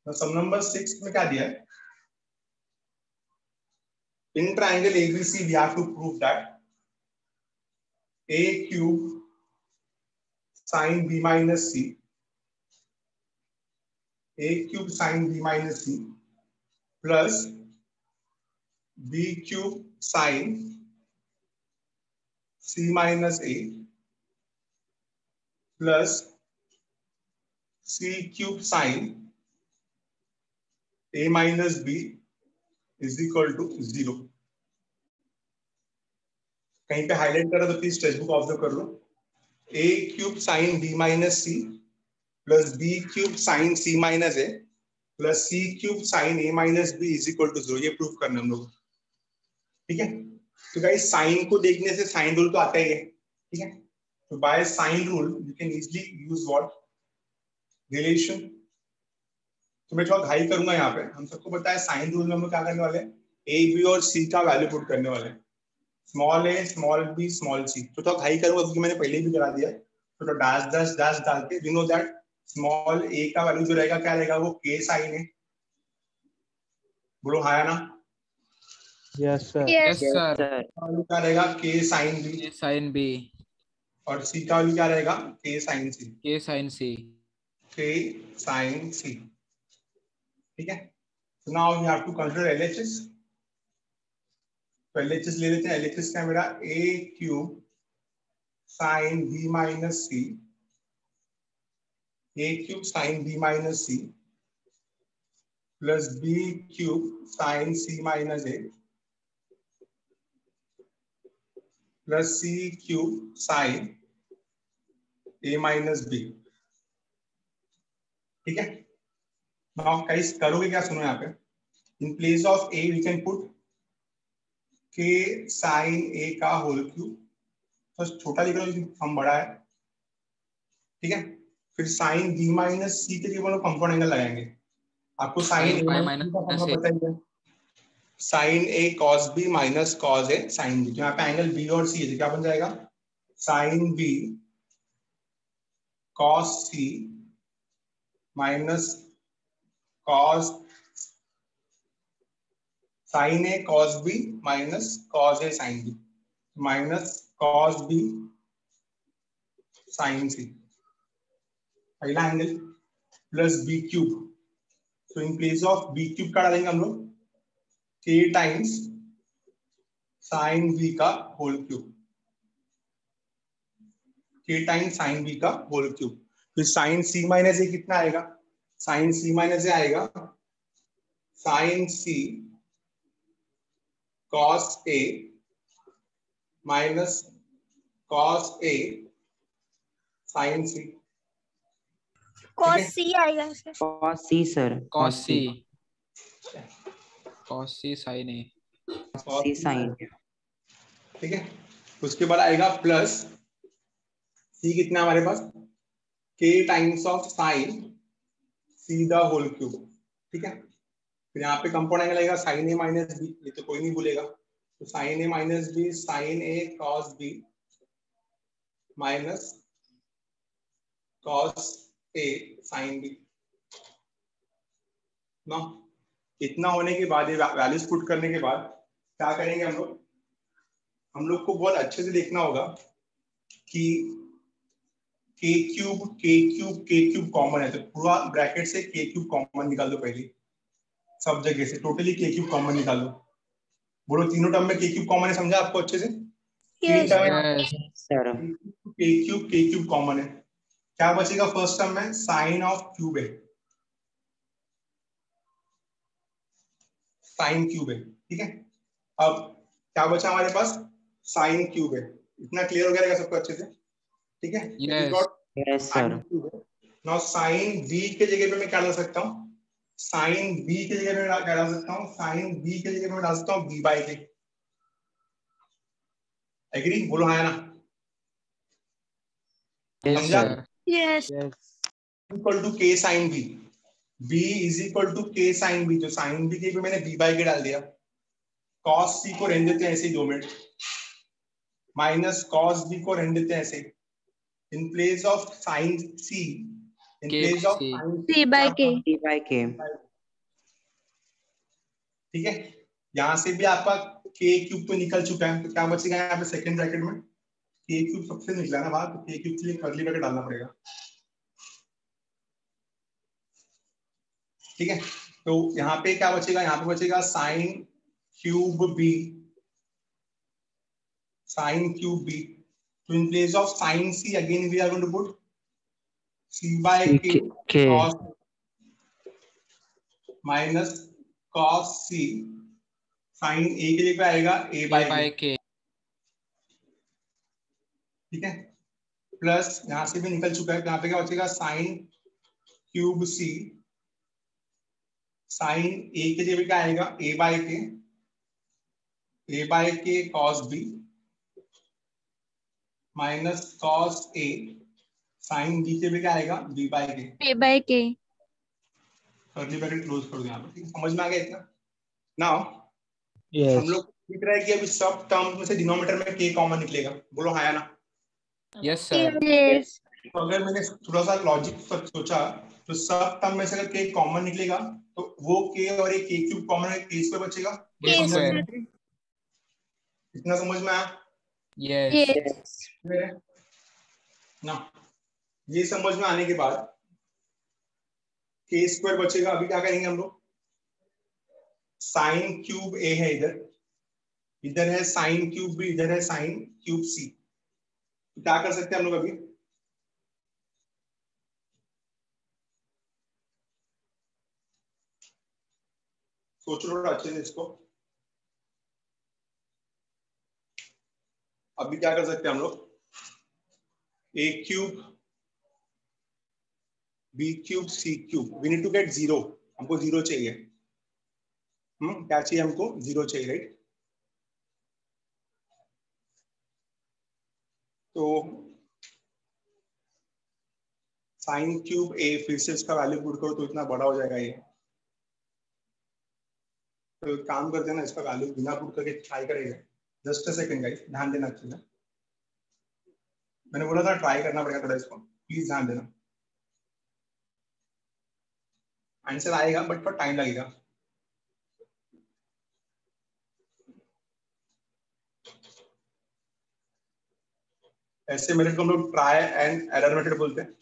सम नंबर 6 में क्या दिया है, in triangle ABC we have to prove that a cube sin b minus c, a cube sin b minus c plus b cube sin c minus a plus c cube sin a minus b is equal to 0। कहीं पे highlight करा तो please text book observe कर लो। a cube sine b minus c plus b cube sine c minus a plus c cube sine a minus b is equal to 0, ये prove करना हम लोग। ठीक है, तो गाइस साइन को देखने से साइन रूल तो आता ही है, ठीक है। तो by sine rule you can easily use what, relation. तो मैं थोड़ा घाई करूंगा यहाँ पे। हम सबको पता है साइन रूल में हम लोग क्या करने वाले हैं, ए बी और सी का वैल्यू पुट करने वाले हैं, स्मॉल ए स्मॉल बी स्मॉल सी। तो थोड़ा घाई करूंगा क्योंकि मैंने पहले भी करा दिया है। तो डैश डैश डैश डाल के वी नो दैट स्मॉल ए का वैल्यू जो रहेगा क्या रहेगा, वो के साइन है। बोलो हाँ या ना। Yes sir. Yes yes sir. Sir. Value क्या रहेगा, के साइन बी। के साइन बी। और सी का वैल्यू क्या रहेगा, के साइन सी। के साइन सी। के साइन सी, ठीक है। So now we have to consider LHS. तो LHS ले लेते हैं। LHS क्या है मेरा, a cube sine b minus c, a cube sine b minus c plus b cube sine c minus a plus c cube sine a minus b, ठीक है। Now guys करोगे क्या, सुनो यहाँ पे, in place of a we can put k sine a का whole cube. तो छोटा लिख लो हम बड़ा है, ठीक है। फिर साइन b माइनस सी के लिए हम लोग कंपाउंड एंगल लगाएंगे। आपको sine Sin a y minus का minus फॉर्मूला पता ही है, sine a cos b minus cos a sine b। तो यहाँ पे एंगल b और c है, तो क्या बन जाएगा, sine b cos c minus cos sine a cos b minus cos a sine b minus cos b sine c, पहला एंगल प्लस b क्यूब। तो in place of b cube का डालेंगे हम लोग k टाइम्स साइन b का whole cube, k times sine b का whole cube. फिर sine c minus a कितना आएगा, साइन c माइनस a आएगा sine c cos a minus cos a sine c, cos c आएगा इसमें। cos c sir. cos c। cos c sin a। c sin। ठीक है। उसके बाद आएगा प्लस c कितना हमारे पास, k times of sine c the whole cube, ठीक है। फिर यहाँ पे कंपाउंड एंगल आएगा साइन a माइनस बी, ये तो कोई नहीं भूलेगा। तो sine a minus B sine a cos b minus cos a sine b ना। इतना होने के बाद, ये वैल्यूज पुट करने के बाद क्या करेंगे हम लोग को बहुत अच्छे से देखना होगा कि k क्यूब कॉमन है। तो पूरा ब्रैकेट से k क्यूब कॉमन निकाल दो पहले, सब जगह से टोटली k क्यूब कॉमन निकाल दो। बोलो तीनों टर्म में k क्यूब कॉमन है, समझा आपको अच्छे से, तीन Yes. टर्म है Yes. Sir. k cube common है। क्या बचेगा फर्स्ट टर्म में, साइन ऑफ क्यूब है, साइन क्यूब है, ठीक है। अब क्या बचा हमारे पास, साइन क्यूब है। इतना क्लियर हो गया रहेगा सबको अच्छे से, ठीक है। Yes. Yes sir. Now sine b के जगह पे मैं क्या डाल सकता हूँ, साइन b के जगह पे मैं क्या डाल सकता हूँ, साइन b के जगह पे मैं डाल सकता हूँ b बाई के। एग्री, बोलो हाँ या ना। Yes, समझा, sir. Yes. Equal to k sine b, b is equal to k sine b। तो साइन b के पे मैंने b बाई के डाल दिया, cos c को रहने देते हैं ऐसे ही 2 मिनट, माइनस cos b को रहने देते हैं ऐसे, in place of sine c, in K place by of C. Sine C by K. c by k। ठीक है। यहां से भी आपका k क्यूब तो निकल चुका है, तो क्या बचेगा यहाँ पे सेकंड ब्रैकेट में, k क्यूब सबसे निकला ना बाहर, तो k क्यूब के लिए कर्ली ब्रैकेट डालना पड़ेगा, ठीक है। तो यहाँ पे क्या बचेगा, यहाँ पे बचेगा sine cube b, sine cube b। तो in place of sine c again we are going to put c by k cos minus cos c sine a के लिए क्या आएगा, a A by by k, K. ठीक है। Plus यहां से भी निकल चुका है, यहाँ पे क्या बचेगा, sine cube c sine a के लिए भी क्या आएगा, a by k a by k cos b minus cos a sine b के भी क्या आएगा b by k, A by K. Curly bracket close कर दो यहाँ पे, ठीक है? समझ में आ गया इतना? नाउ हम Yes. लोग दिख रहा है कि अभी सब टर्म में से डिनोमिनेटर में के कॉमन निकलेगा, बोलो हाँ या ना? Yes sir. Yes. तो अगर मैंने थोड़ा सा लॉजिक सोचा तो सब टर्म में से अगर के कॉमन निकलेगा तो वो के और एक के क्यूब कॉमन है, के स्क्वायर बचेगा। के स्क्वायर। इतना समझ में आया यस। Yes. ना? ये समझ में आने के बाद के स्क्वायर बचेगा। अभी क्या करेंगे हम लोग, साइन क्यूब ए है इधर, इधर है साइन क्यूब बी, इधर है साइन क्यूब सी। तो क्या कर सकते हैं हम लोग अभी, सोचो थोड़ा अच्छे से इसको। अभी क्या कर सकते हैं हम लोग, A cube B cube C cube, we need to get zero, हमको जीरो चाहिए। क्या चाहिए हमको, जीरो चाहिए, राइट? तो साइन क्यूब ए, फिर से इसका वैल्यू पुट करो तो इतना बड़ा हो जाएगा ये। तो एक काम करते हैं ना, इसका वैल्यू बिना पुट करके ट्राई करेंगे। जस्ट अ सेकंड गाइस, ध्यान देना अच्छे से। मैंने बोला था ट्राई करना पड़ेगा थोड़ा इसको, प्लीज ध्यान देना। आंसर आएगा बट थोड़ा टाइम लगेगा। ऐसे मेथड को हम लोग ट्राई एंड एरर मेथड बोलते हैं,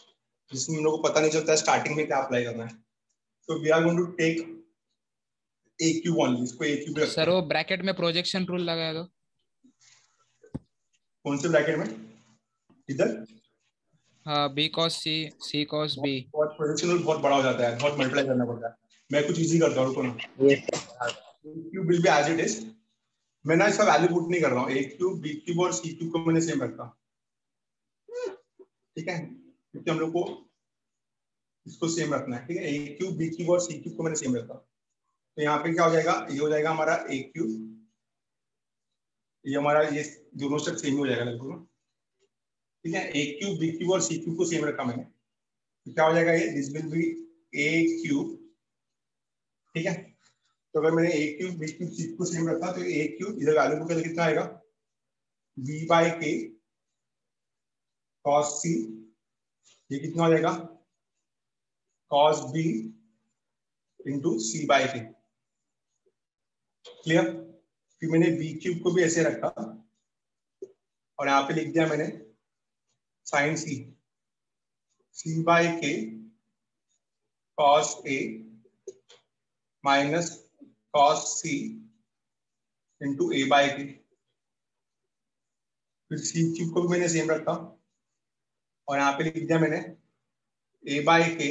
जिसमें हम लोग को पता नहीं चलता है स्टार्टिंग में क्या अप्लाई करना है। तो we are going to take a cube only, इसको ए क्यूब रखते सर हैं। वो ब्रैकेट में प्रोजेक्शन रूल लगाया दो। कौन से ब्रैकेट में, इधर? हाँ, बी कॉस सी, सी कॉस बी। बहुत प्रोजेक्शन रूल बहुत बड़ा हो जाता है, बहुत मल्टीप्लाई करना पड़ता है। मैं कुछ इजी करता हूँ, रुको ना। Cube will be as it is. मैं ना इसका वैल्यू पुट नहीं कर रहा हूँ, ए क्यूब बी क्यूब और सी क्यूब को मैंने सेम रखा, ठीक है? क्योंकि हम लोग को इसको सेम रखना है, ठीक है? ए क्यूब बी क्यूब और सी क्यूब को मैंने सेम रखा। तो यहाँ पे क्या हो जाएगा, ये हो जाएगा हमारा ए क्यूब, ये हमारा ये दोनों स्टेप सेम हो जाएगा लगभग, ठीक है? ए क्यूब बी क्यूब और सी क्यूब को सेम रखा मैंने, तो क्या हो जाएगा ये, this will be A cube, ठीक है? तो अगर मैंने a cube B cube C cube को सेम रखा तो ए क्यूब इधर वैल्यू को कितना आएगा, b by k cos c, ये कितना हो जाएगा, cos b into c by k. Clear? फिर मैंने बी क्यूब को भी ऐसे रखा और यहाँ पे लिख दिया मैंने sine c, c by k cos a minus cos c into a by k. फिर सी क्यूब को भी मैंने सेम रखा और यहाँ पे लिख दिया मैंने a by k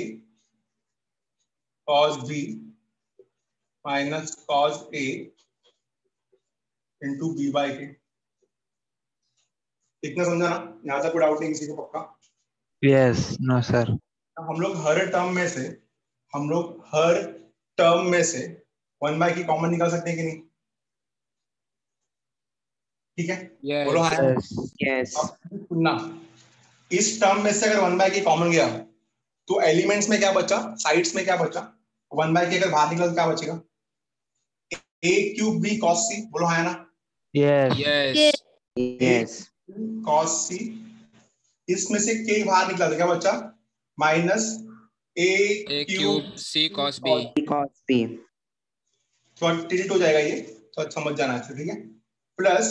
cos b minus cos a into b by k. इतना समझा ना? यहाँ तक कोई डाउट नहीं किसी को? पक्का? Yes. No, sir. हम लोग हर टर्म में से वन बाई की कॉमन निकाल सकते हैं कि नहीं? ठीक है, बोलो हाँ। Yes. Yes. अब सुनना, इस टर्म में से अगर वन बाई की कॉमन गया तो एलिमेंट्स में क्या बचा, साइड्स में क्या बचा? वन बाई की अगर बाहर निकला तो क्या बचेगा, ए क्यूब बी कॉस सी, बोलो हाँ ना? Yes. यस। Yes. कॉस सी, इसमें से के बाहर निकला तो क्या बचा, माइनस ए क्यूब सी कॉस बी। Cos B. तो डिजिट हो जाएगा ये, तो समझ जाना है, ठीक है? प्लस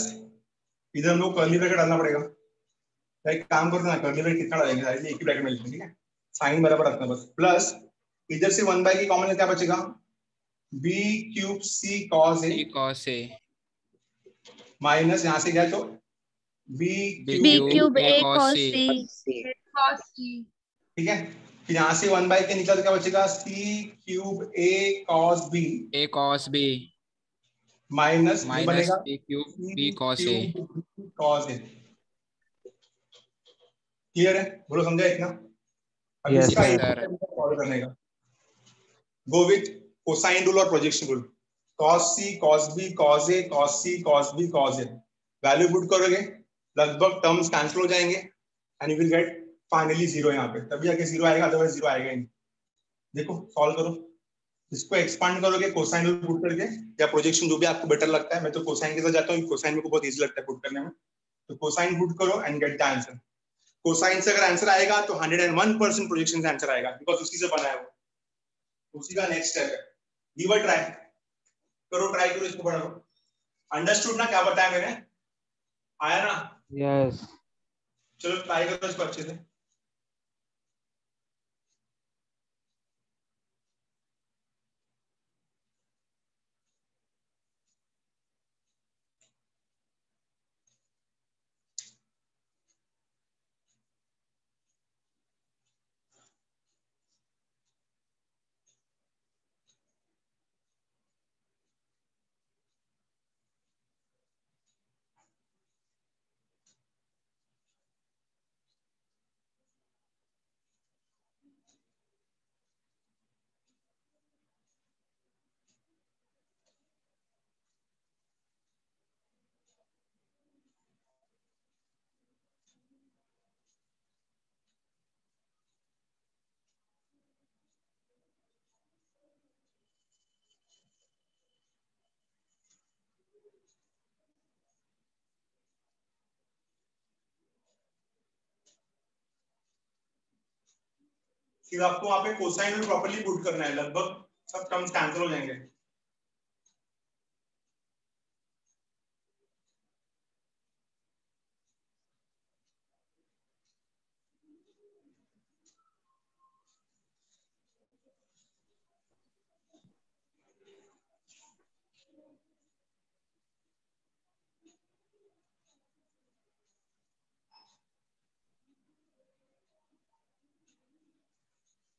इधर हम लोग कर्ली ब्रैकेट डालना पड़ेगा। एक काम करते हैं ना, कर्ली ब्रैकेट कितना डालेंगे, एक ही ब्रैकेट में लिखेंगे, ठीक है? साइन बराबर रखना बस। प्लस इधर से वन बाई की कॉमन क्या बचेगा, b cube C cos c cos a minus यहाँ से गया तो b b cube, cube A a cos cos c. C. ठीक है? फिर यहाँ से वन बाई के निकल तो क्या बचेगा, सी cube A cos B A cos b minus minus बनेगा B cube B cos A. Cos A. Clear है? बोलो समझा इतना? अब Yes, इसका sir. सॉल्व करने का, गो विथ कोसाइन रूल और projection rule. cos C, cos B, cos A, cos C, cos B, cos A. Value put करोगे लगभग टर्म्स कैंसिल हो जाएंगे and you will get finally zero यहाँ पे, तभी आगे जीरो आएगा, अदरवाइज जीरो आएगा ही नहीं। देखो सॉल्व करो, इसको एक्सपांड करोगे कोसाइन में पुट करके या प्रोजेक्शन जो भी आपको बेटर लगता है। मैं तो कोसाइन के साथ जाता हूँ, कोसाइन मेरे को बहुत इजी लगता है पुट करने में। तो कोसाइन पुट करो and get the answer. Cosine से अगर आंसर आएगा तो 101% प्रोजेक्शन से आंसर आएगा, बिकॉज उसी से बना है वो, उसी का नेक्स्ट स्टेप है। गिव अ ट्राई करो, ट्राई करो, इसको बढ़ाओ। अंडरस्टूड ना क्या बताया मैंने, आया ना? Yes. चलो ट्राई करो इसको अच्छे से। फिर आपको वहां पे कोसाइन में प्रॉपर्ली पुट करना है, लगभग सब टर्म्स कैंसिल हो जाएंगे।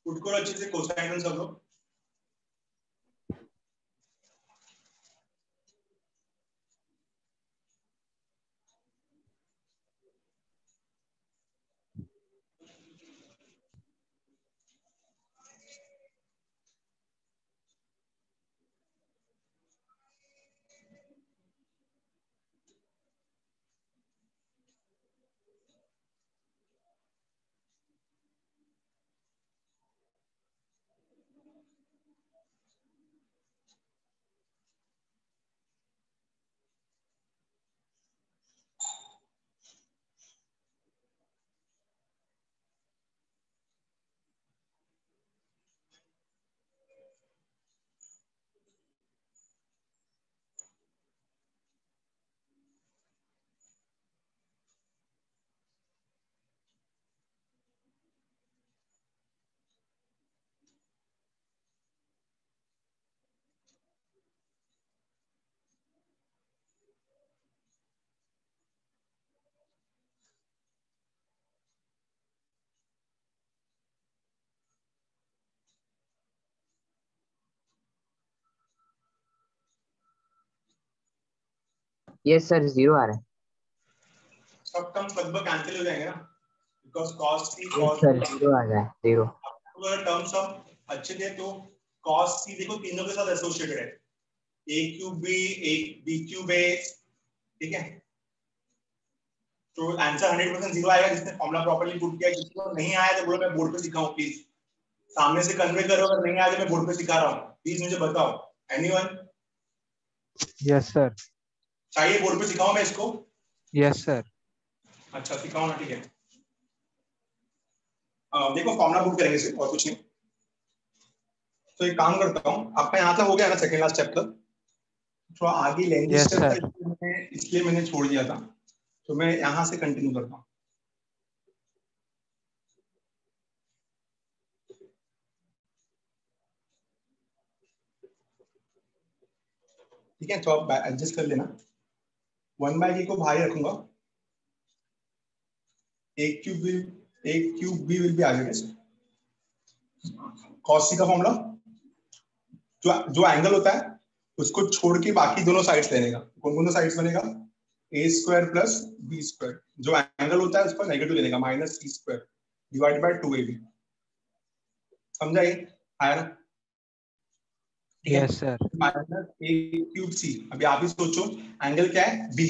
पुट करो अच्छे से कोसाइन में सब लोग। यस सर, जीरो आ रहा है। सब टर्म्स लगभग कैंसिल हो जाएंगे ना, because cos C, yes cos sir, zero आ जाए, जीरो। अगर टर्म्स सब अच्छे थे तो cos C देखो तीनों के साथ एसोसिएटेड है, a cube b, b cube a, ठीक है। तो आंसर 100% जीरो आएगा जिसने फॉर्मूला प्रॉपर्ली पुट किया। जिसको नहीं आया तो बोलो मैं बोर्ड पे सिखाऊं प्लीज, सामने से कन्वे करो, अगर नहीं आया तो मैं बोर्ड पे सिखा रहा हूँ, प्लीज मुझे बताओ। एनीवन? Yes, sir. चाहिए बोर्ड पे सिखाऊं मैं इसको? Yes, sir. अच्छा सिखाओ ना, ठीक है। देखो फॉर्मूला पुट करेंगे सिर्फ, और कुछ नहीं। तो एक काम करता हूँ, आपका यहाँ तक हो गया ना सेकंड लास्ट चैप्टर? थोड़ा आगे लेंदी Yes, स्टेप sir. था, इसलिए मैंने छोड़ दिया था, तो मैं यहाँ से कंटिन्यू करता हूँ। ठीक है, तो आप एडजस्ट कर लेना। 1/k को बाहर रखूंगा, एक cube b will be as it is. cos C का फॉर्मूला जो एंगल होता है उसको छोड़ के बाकी दोनों साइड्स लेने का। कौन कौन सा साइड्स बनेगा? a² plus b²। जो एंगल होता है उसको नेगेटिव लेने का, -c² डिवाइड बाय 2ab। समझा ये? आया ना? ठीक है, यस सर, माइनस ए क्यूब सी। अभी आप ही सोचो एंगल क्या है बी,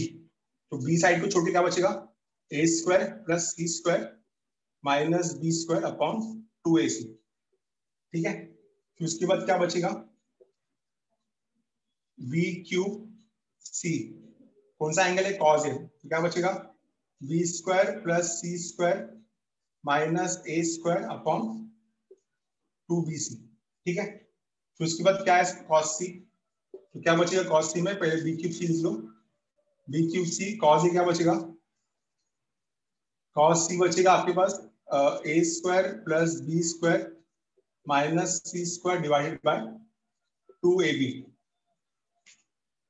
तो बी साइड को छोड़ के क्या बचेगा A square plus C square minus B square upon 2ac। ठीक है, फिर उसके बाद क्या बचेगा बी क्यूब सी, कौन सा एंगल है कॉस है, तो क्या बचेगा B square plus C square minus a square upon 2bc। ठीक है, फिर उसके बाद क्या है कॉस सी, तो क्या बचेगा कॉस सी में, पहले बी क्यूब सी लिख लो, B cube C cos A क्या बचेगा, कॉस सी बचेगा आपके पास A square plus B square minus C square divided by 2ab।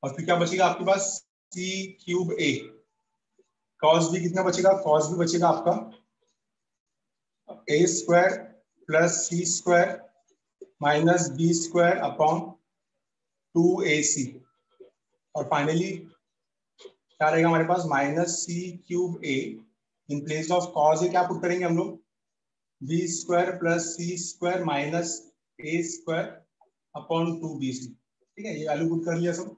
और फिर क्या बचेगा आपके पास C cube A, cos B कितना बचेगा, कॉस बी बचेगा आपका A square plus C square minus B square upon 2ac। और फाइनली क्या रहेगा हमारे पास minus C cube A, in place of cos A क्या पुट करेंगे हम लोग B square plus C square minus a square upon 2bc। ठीक है, ये वैल्यू पुट कर लिया सब,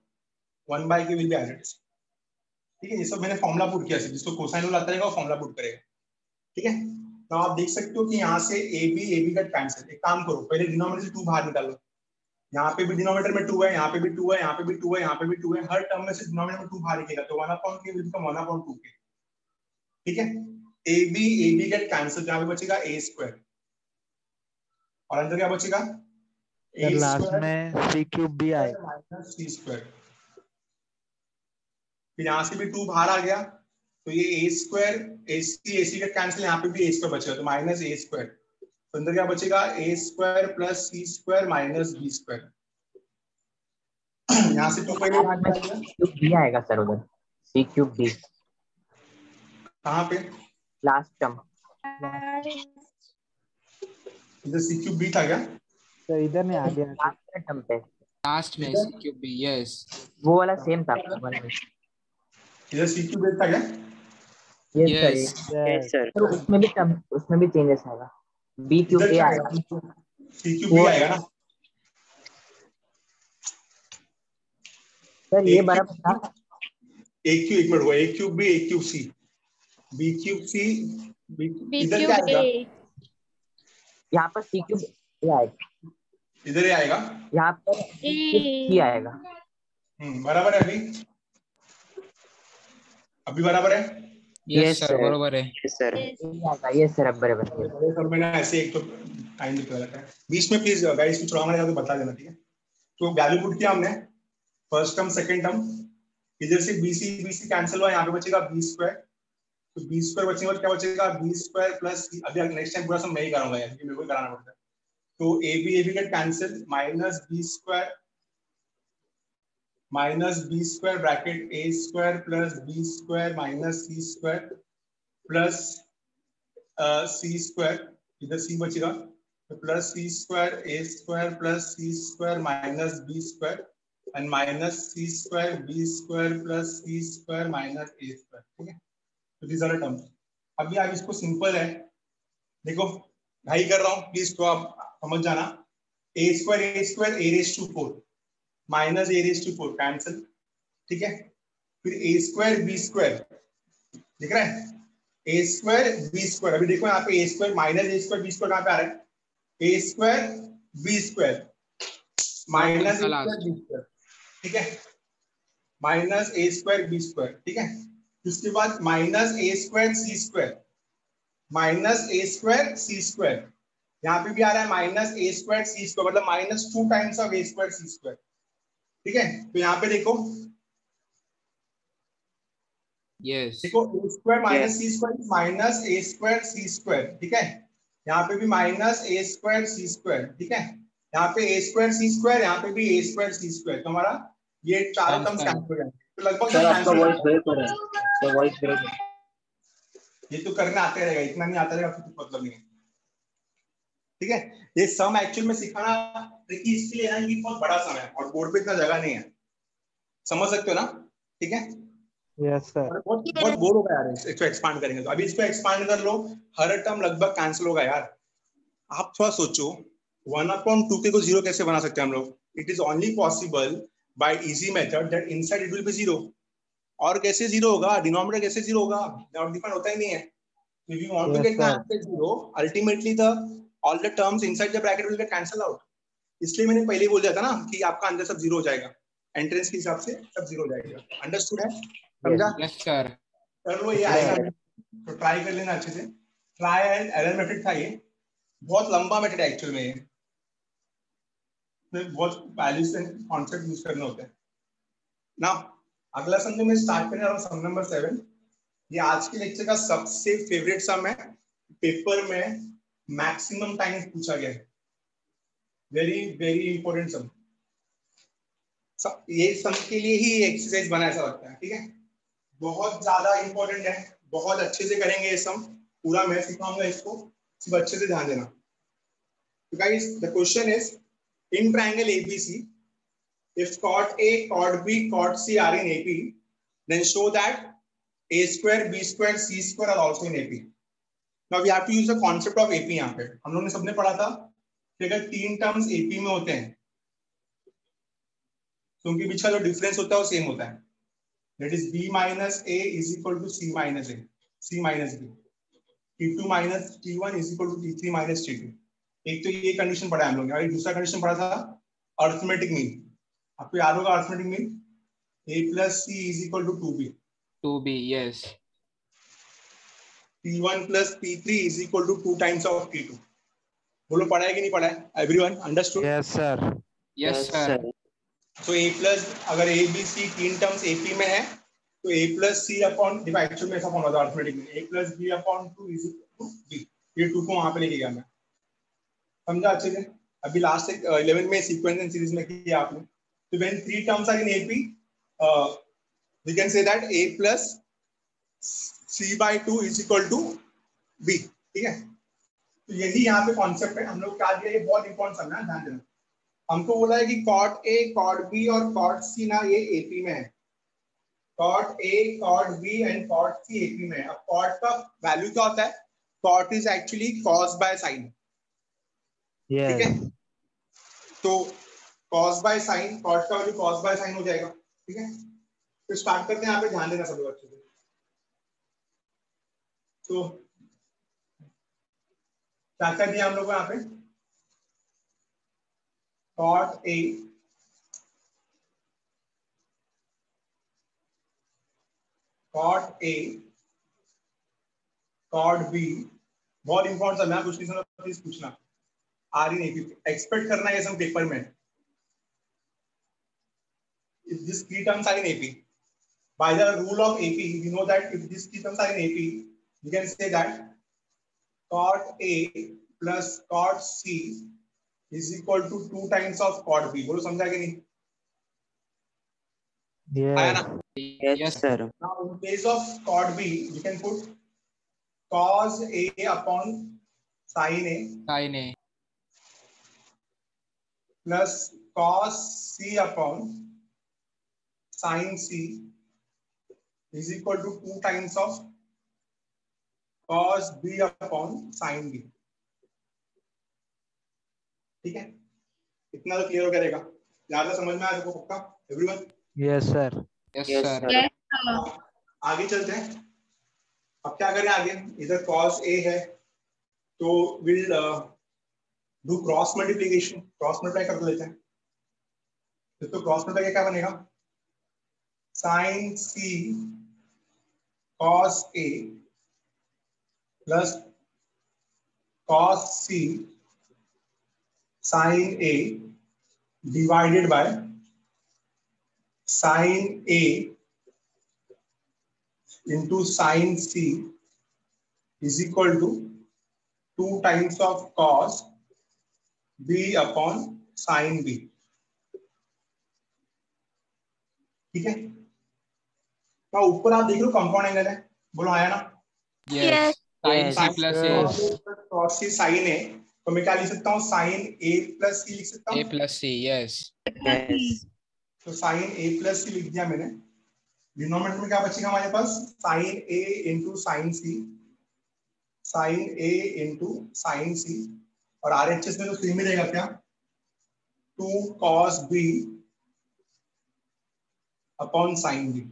1/k विल बी एडेड। ठीक है, ये सब मैंने फॉर्मूला पुट किया, जिसको कोसाइन रूल आता रहेगा वो फॉर्मूला पुट करेगा। ठीक है, तो आप देख सकते हो कि यहाँ से ए बी का कैंसिल। एक काम करो, पहले डिनोमिनेटर से 2 बाहर निकालो, यहाँ पे भी डिनोमिनेटर में 2 है, यहाँ पे भी 2 है, यहाँ पे भी 2 है, यहाँ पे भी 2 है, हर टर्म में से डिनोमिनेटर में 2 बाहर निकलेगा, तो 1/k विल बिकम 1/2k। ठीक है, ए बी गेट कैंसिल, यहाँ पे बचेगा ए स्क्वायर और अंदर क्या बचेगा ए लास्ट स्क्वायर में सी क्यूब बी आएगा। माइनस सी स्क्वायर। फिर यहाँ से भी 2 बाहर आ गया, तो ये ए स्क्वायर ए सी गेट कैंसिल, यहाँ पे भी ए स्क्वायर बचेगा, तो माइनस ए स्क्वायर। तो अंदर क्या बचेगा A square plus C square minus B square. यहाँ से 2 पहले बाहर निकाल दिया, क्यूब बी आएगा सर उधर, सी क्यूब बी कहाँ पे लास्ट टर्म। इधर सी क्यूब बी था क्या, सर इधर नहीं आ गया। लास्ट टर्म पे लास्ट में सी क्यूब बी, यस वो वाला सेम था। इधर सी क्यूब बी था क्या, यस यस सर उसमें भी चेंजेस आएगा, बी क्यूब इधर ए क्या आएगा। सी क्यूब बी आएगा ना। सर ये बराबर था, एक मिनट हुआ, A cube B A cube C B cube C B इधर क्या क्यूब आएगा, ए, यहाँ पर सी क्यूब ए आएगा, इधर ही आएगा। यहाँ पर सी आएगा। बराबर है अभी बराबर है। यस सर, बरोबर है। ये सर अब बराबर है। सर मैंने ऐसे एक तो टाइम लिखा रखा है बीच में, प्लीज गाइस कुछ रॉन्ग है तो बता देना। ठीक है, तो वैल्यू पुट किया हमने, फर्स्ट टर्म सेकंड टर्म, इधर से बीसी कैंसिल हुआ, यहाँ पे बचेगा बी स्क्वायर, तो बी स्क्वायर बचने के बाद क्या बचेगा बी स्क्वायर प्लस, अभी नेक्स्ट टाइम पूरा सब मैं ही कराऊंगा यार, क्योंकि मेरे को कराना पड़ता है। तो a b get cancel, minus B square bracket a square plus B square minus C square plus C square, इधर सी बचेगा तो plus C square a square plus C square minus B square and minus C square b square plus C square minus a square. ठीक है, तो these are the terms. अभी आप इसको simple है, देखो भाई कर रहा हूँ प्लीज, तो आप समझ जाना, A square A raise to 4 minus A raise to 4 cancel. ठीक है, फिर ए स्क्वायर बी स्क्वायर दिख रहा है, ए स्क्वायर बी स्क्वायर, अभी देखो यहाँ पे a square minus a square b square कहाँ पे आ रहा है, a square b square minus a square b square. ठीक है, minus a square b square. ठीक है, उसके बाद minus a square c square minus a square c square, यहाँ पे भी आ रहा है minus a square c square, मतलब minus 2 times of a square c square. ठीक है, तो यहाँ पे देखो यस देखो ए square minus C square minus a square c square. ठीक है, यहाँ पे भी minus a square c square. ठीक है, यहाँ पे ए स्क्वायर सी स्क्वायर, यहाँ पे भी ए स्क्वायर सी स्क्वायर, तो हमारा ये चारों टर्म्स कैंसिल हो जाएंगे, तो लगभग सर आपका वॉइस ब्रेक हो रहा है, तो वॉइस ब्रेक ये तो करने आते रहेगा, इतना नहीं आता रहेगा तो कुछ मतलब नहीं है। ठीक है, ये सम एक्चुअल में सिखाना ट्रिकी इसलिए है कि बहुत बड़ा सम है और बोर्ड पे इतना जगह नहीं है, समझ सकते हो ना। ठीक है, यस सर, बहुत बोर होगा यार इसको एक्सपांड करेंगे तो। अभी इसको एक्सपांड कर लो, हर टर्म लगभग कैंसिल होगा यार। आप थोड़ा सोचो 1/2k को 0 कैसे बना सकते हैं हम लोग, it is only possible by easy method that inside it will be 0. और कैसे 0 होगा, डिनोमिनेटर कैसे 0 होगा, नॉट डिफाइन होता ही नहीं है. If you want to Yes, get the sir. answer 0, ultimately all the terms inside the bracket will get cancelled out. इसलिए मैंने पहले ही बोल दिया था ना कि आपका अंदर सब 0 हो जाएगा, एंट्रेंस के हिसाब से सब 0 हो जाएगा. अंडरस्टूड है, समझा? Yes sir. कर लो, ये आएगा तो ट्राई कर लेना अच्छे से. ट्राई एंड एरर मेथड था ये, बहुत लंबा मेथड है एक्चुअल में. ये बहुत वैल्यूज एंड कॉन्सेप्ट यूज करने होते हैं ना. अगला सम जो मैं स्टार्ट करने वाला हूं, सम नंबर 7. ये आज के लेक्चर का सबसे फेवरेट सम है, पेपर में मैक्सिमम टाइम पूछा गया है. वेरी वेरी इंपॉर्टेंट सम. ये सम के लिए ही एक्सरसाइज बना ऐसा लगता है. ठीक है, बहुत ज्यादा इंपॉर्टेंट है, बहुत अच्छे से करेंगे ये सम. पूरा मैं सिखाऊंगा इसको, सिर्फ अच्छे से ध्यान देना. तो guys the question is, in triangle ABC if chord A, chord B, chord C are in AP, then show that A square, B square, C square are also in AP. Now we have to use the concept of AP. यहाँ पे हम लोगों ने सबने पढ़ा था कि अगर 3 टर्म्स AP में होते हैं तो उनके बीच का जो डिफरेंस होता है वो सेम होता है. That is B minus A is equal to C minus A, C minus B. T2 minus T1 is equal to T3 minus T2. एक तो ये कंडीशन पढ़ा है हम लोग. और दूसरा कंडीशन पढ़ा था अर्थमेटिक मीन. आपको याद होगा arithmetic mean, A plus C is equal to 2B. 2B, yes. P1 plus P3 is equal to 2 times of P2. बोलो पढ़ा है कि नहीं पढ़ा है? Everyone understood? Yes, sir. Yes, sir. तो A plus, अगर A, B, C 3 terms AP में है तो A plus C अपॉन, देखो एक्चुअल में ऐसा फॉर्म होता है अर्थमेटिक में, A plus B upon 2 is equal to B. ये 2 को वहां पे लेके गया मैं, समझा अच्छे से? अभी लास्ट 11 में सीक्वेंस एंड सीरीज में किया आपने. So when 3 terms are in AP, we can say that A plus C by 2 is equal to B. ठीक है, तो यही यहाँ पे कॉन्सेप्ट है. हम लोग क्या दिया, ये बहुत इंपॉर्टेंट समझना, ध्यान देना. हमको बोला है कि chord A, chord B और chord C ना ये AP में है. chord A, chord B and chord C AP में है. अब chord का वैल्यू क्या होता है? chord is actually cos by sin. ठीक है, तो cos by sin, cos का वैल्यू cos by sin हो जाएगा. ठीक है, तो स्टार्ट करते हैं. यहाँ पे ध्यान देना सब लोग अच्छे से. तो क्या क्या दिया हम लोग को यहाँ पे? cot A, cot A, cot B. बहुत इंपॉर्टेंट सब है, कुछ नहीं समझ प्लीज पूछना. आर इन एपी एक्सपेक्ट करना है सब पेपर में. If these 3 terms are in AP, by the rule of AP, we know that if these 3 terms are in AP, we can say that cot A plus cot C is equal to 2 times of cot B. बोलो समझा कि नहीं? आया ना? Yes, sir. Now in place of cot B, we can put cos A upon sin A. Sin A. Plus cos C upon sin C is equal to 2 times of cos B upon sin B. ठीक है, इतना तो clear हो करेगा. ज्यादा समझ में आया सबको पक्का? Everyone? Yes, sir. Yes, sir. आगे चलते हैं. अब क्या करें आगे? इधर cos A है तो will do cross multiplication. Cross multiply कर लेते हैं. तो क्रॉस मल्टीप्लाई क्या बनेगा? sin C cos A plus cos C sin A divided by sin A into sin C is equal to 2 times of cos B upon sin B. ठीक है, तो ऊपर आप देख लो कंपाउंड एंगल है. बोलो आया ना? Yes. Sin C plus A. cos C sin A, तो मैं क्या लिख सकता हूँ? sin A plus C लिख सकता हूँ. A plus C, yes. तो sin A plus C लिख दिया मैंने. डिनोमिनेटर में क्या बचेगा हमारे पास? sin A into sin C, sin A into sin C, और RHS में तो सेम ही रहेगा क्या? 2 cos b upon sine b।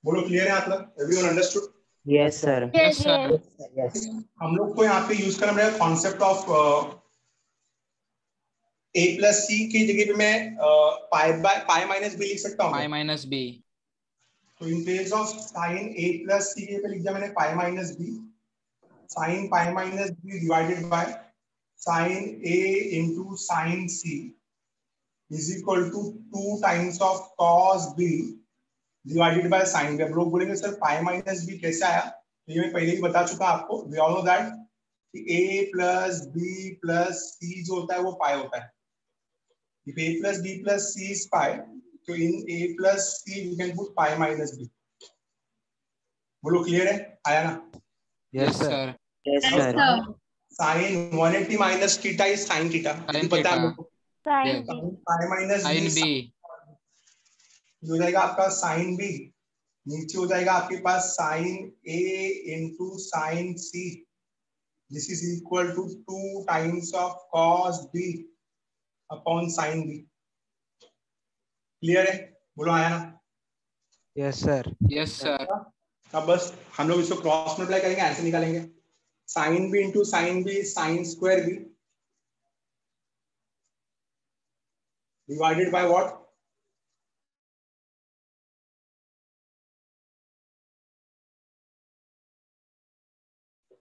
बोलो क्लियर है यहाँ तक? Everyone understood? Yes sir. Yes sir. Yes. हम लोग को यहाँ पे यूज करना पड़ेगा कॉन्सेप्ट ऑफ a प्लस सी की जगह पे मैं पाई माइनस बी लिख सकता हूँ। Pi minus B. तो in place of sine a plus C के पे लिख दिया मैंने pi minus B. Sine pi minus B divided by sine a into sine C is equal to 2 times of cos b divided by sine B. अब लोग बोलेंगे sir पाई minus B कैसे आया? तो ये मैं पहले ही बता चुका आपको। वी ऑल नो दैट कि a प्लस बी प्लस सी जो होता है वो पाई होता है। If a plus b plus c is pi, so in a plus c we can put pi minus b. बोलो क्लियर है? आया ना? Yes sir. Yes sir. Sine 180 minus theta is sine theta. Sine पता है theta. आपको? Sin Yes. B. Pi minus sine B B. हो जाएगा आपका साइन बी। नीचे हो जाएगा आपके पास sine a into sine C. This is equal to 2 times of cos b upon sine b। Clear है? बोलो आया ना? Yes sir. Yes sir. अब बस हम लोग इसको क्रॉस मल्टीप्लाई करेंगे, आंसर निकालेंगे। Sine b into sine b sine square b divided by what?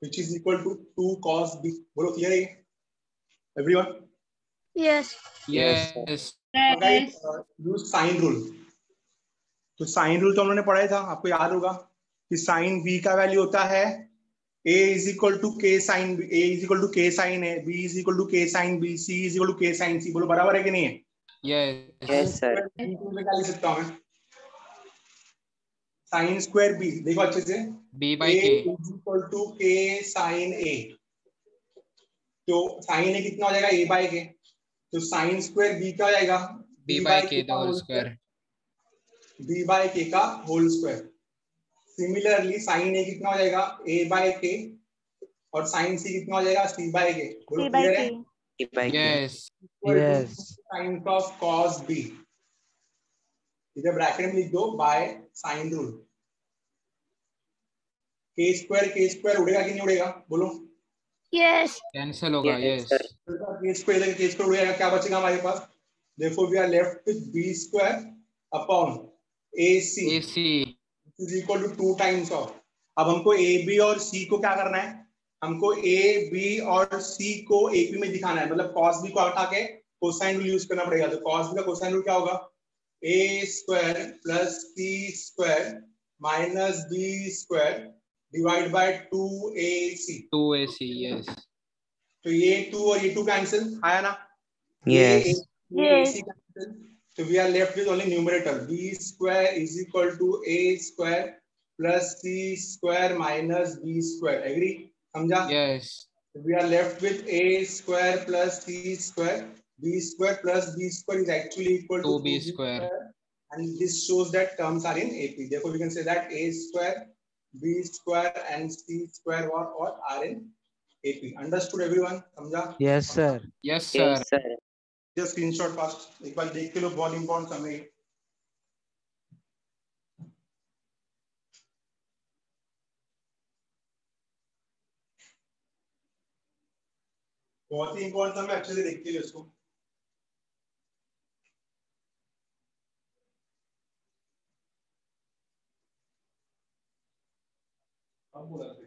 Which is equal to 2 cos b। बोलो क्लियर है everyone? Yes. Yes. Use sine rule. तो साइन रूल तो हम लोगों ने पढ़ा ही था, आपको याद होगा कि साइन b का वैल्यू होता है a is equal to k sine b, a is equal to k sine a, b is equal to k sine b, c is equal to k sine c। बोलो बराबर है कि नहीं है? Yes. Yes sir. निकाल सकता हूं मैं। साइन स्क्वायर b देखो अच्छे से, B a by K. Is equal to k sine a। तो साइन a कितना हो जाएगा? a by k। तो साइन स्क्वायर b क्या हो जाएगा? B b by by K k the का whole whole square. Square. b by k का whole square. Similarly sine a कितना हो जाएगा? a बाय k और साइन c कितना हो जाएगा? c by k। बोलो C by क्लियर है? K. Yes. Yes. Sine of cos b इधर ब्रैकेट में लिख दो by sine rule. K square उड़ेगा कि नहीं उड़ेगा? बोलो। यस। कैंसिल होगा। यस। के स्क्वायर उड़ेगा, क्या बचेगा हमारे पास? देखो we are left with B square upon A C A C. Is equal to 2 times of. अब हमको ए बी और सी को क्या करना है? हमको ए बी और सी को एपी में दिखाना है, मतलब कॉस बी को हटा के कोसाइन रूल यूज करना पड़ेगा। तो कॉस बी का कोसाइन रूल क्या होगा? A square plus C square minus B square divide by 2ac। 2ac। Yes. तो ये 2 और ये 2 कैंसिल, आया ना? Yes. ये Yes. ac cancel. तो we are left with only numerator. b square is equal to a square plus c square minus b square. Agree? समझा? Yes. We are left with a square plus c square. B square plus b square is actually equal to 2b 2b square. square, and this shows that terms are in AP. Therefore, we can say that a square, b square, and c square are in AP. Understood, everyone? समझा? Yes sir. Yes sir. Yes, sir. Just screenshot fast. एक बार देख के लो, बहुत important समय है। बहुत ही important समय, अच्छे से देख के लो इसको। अब बोला देखो।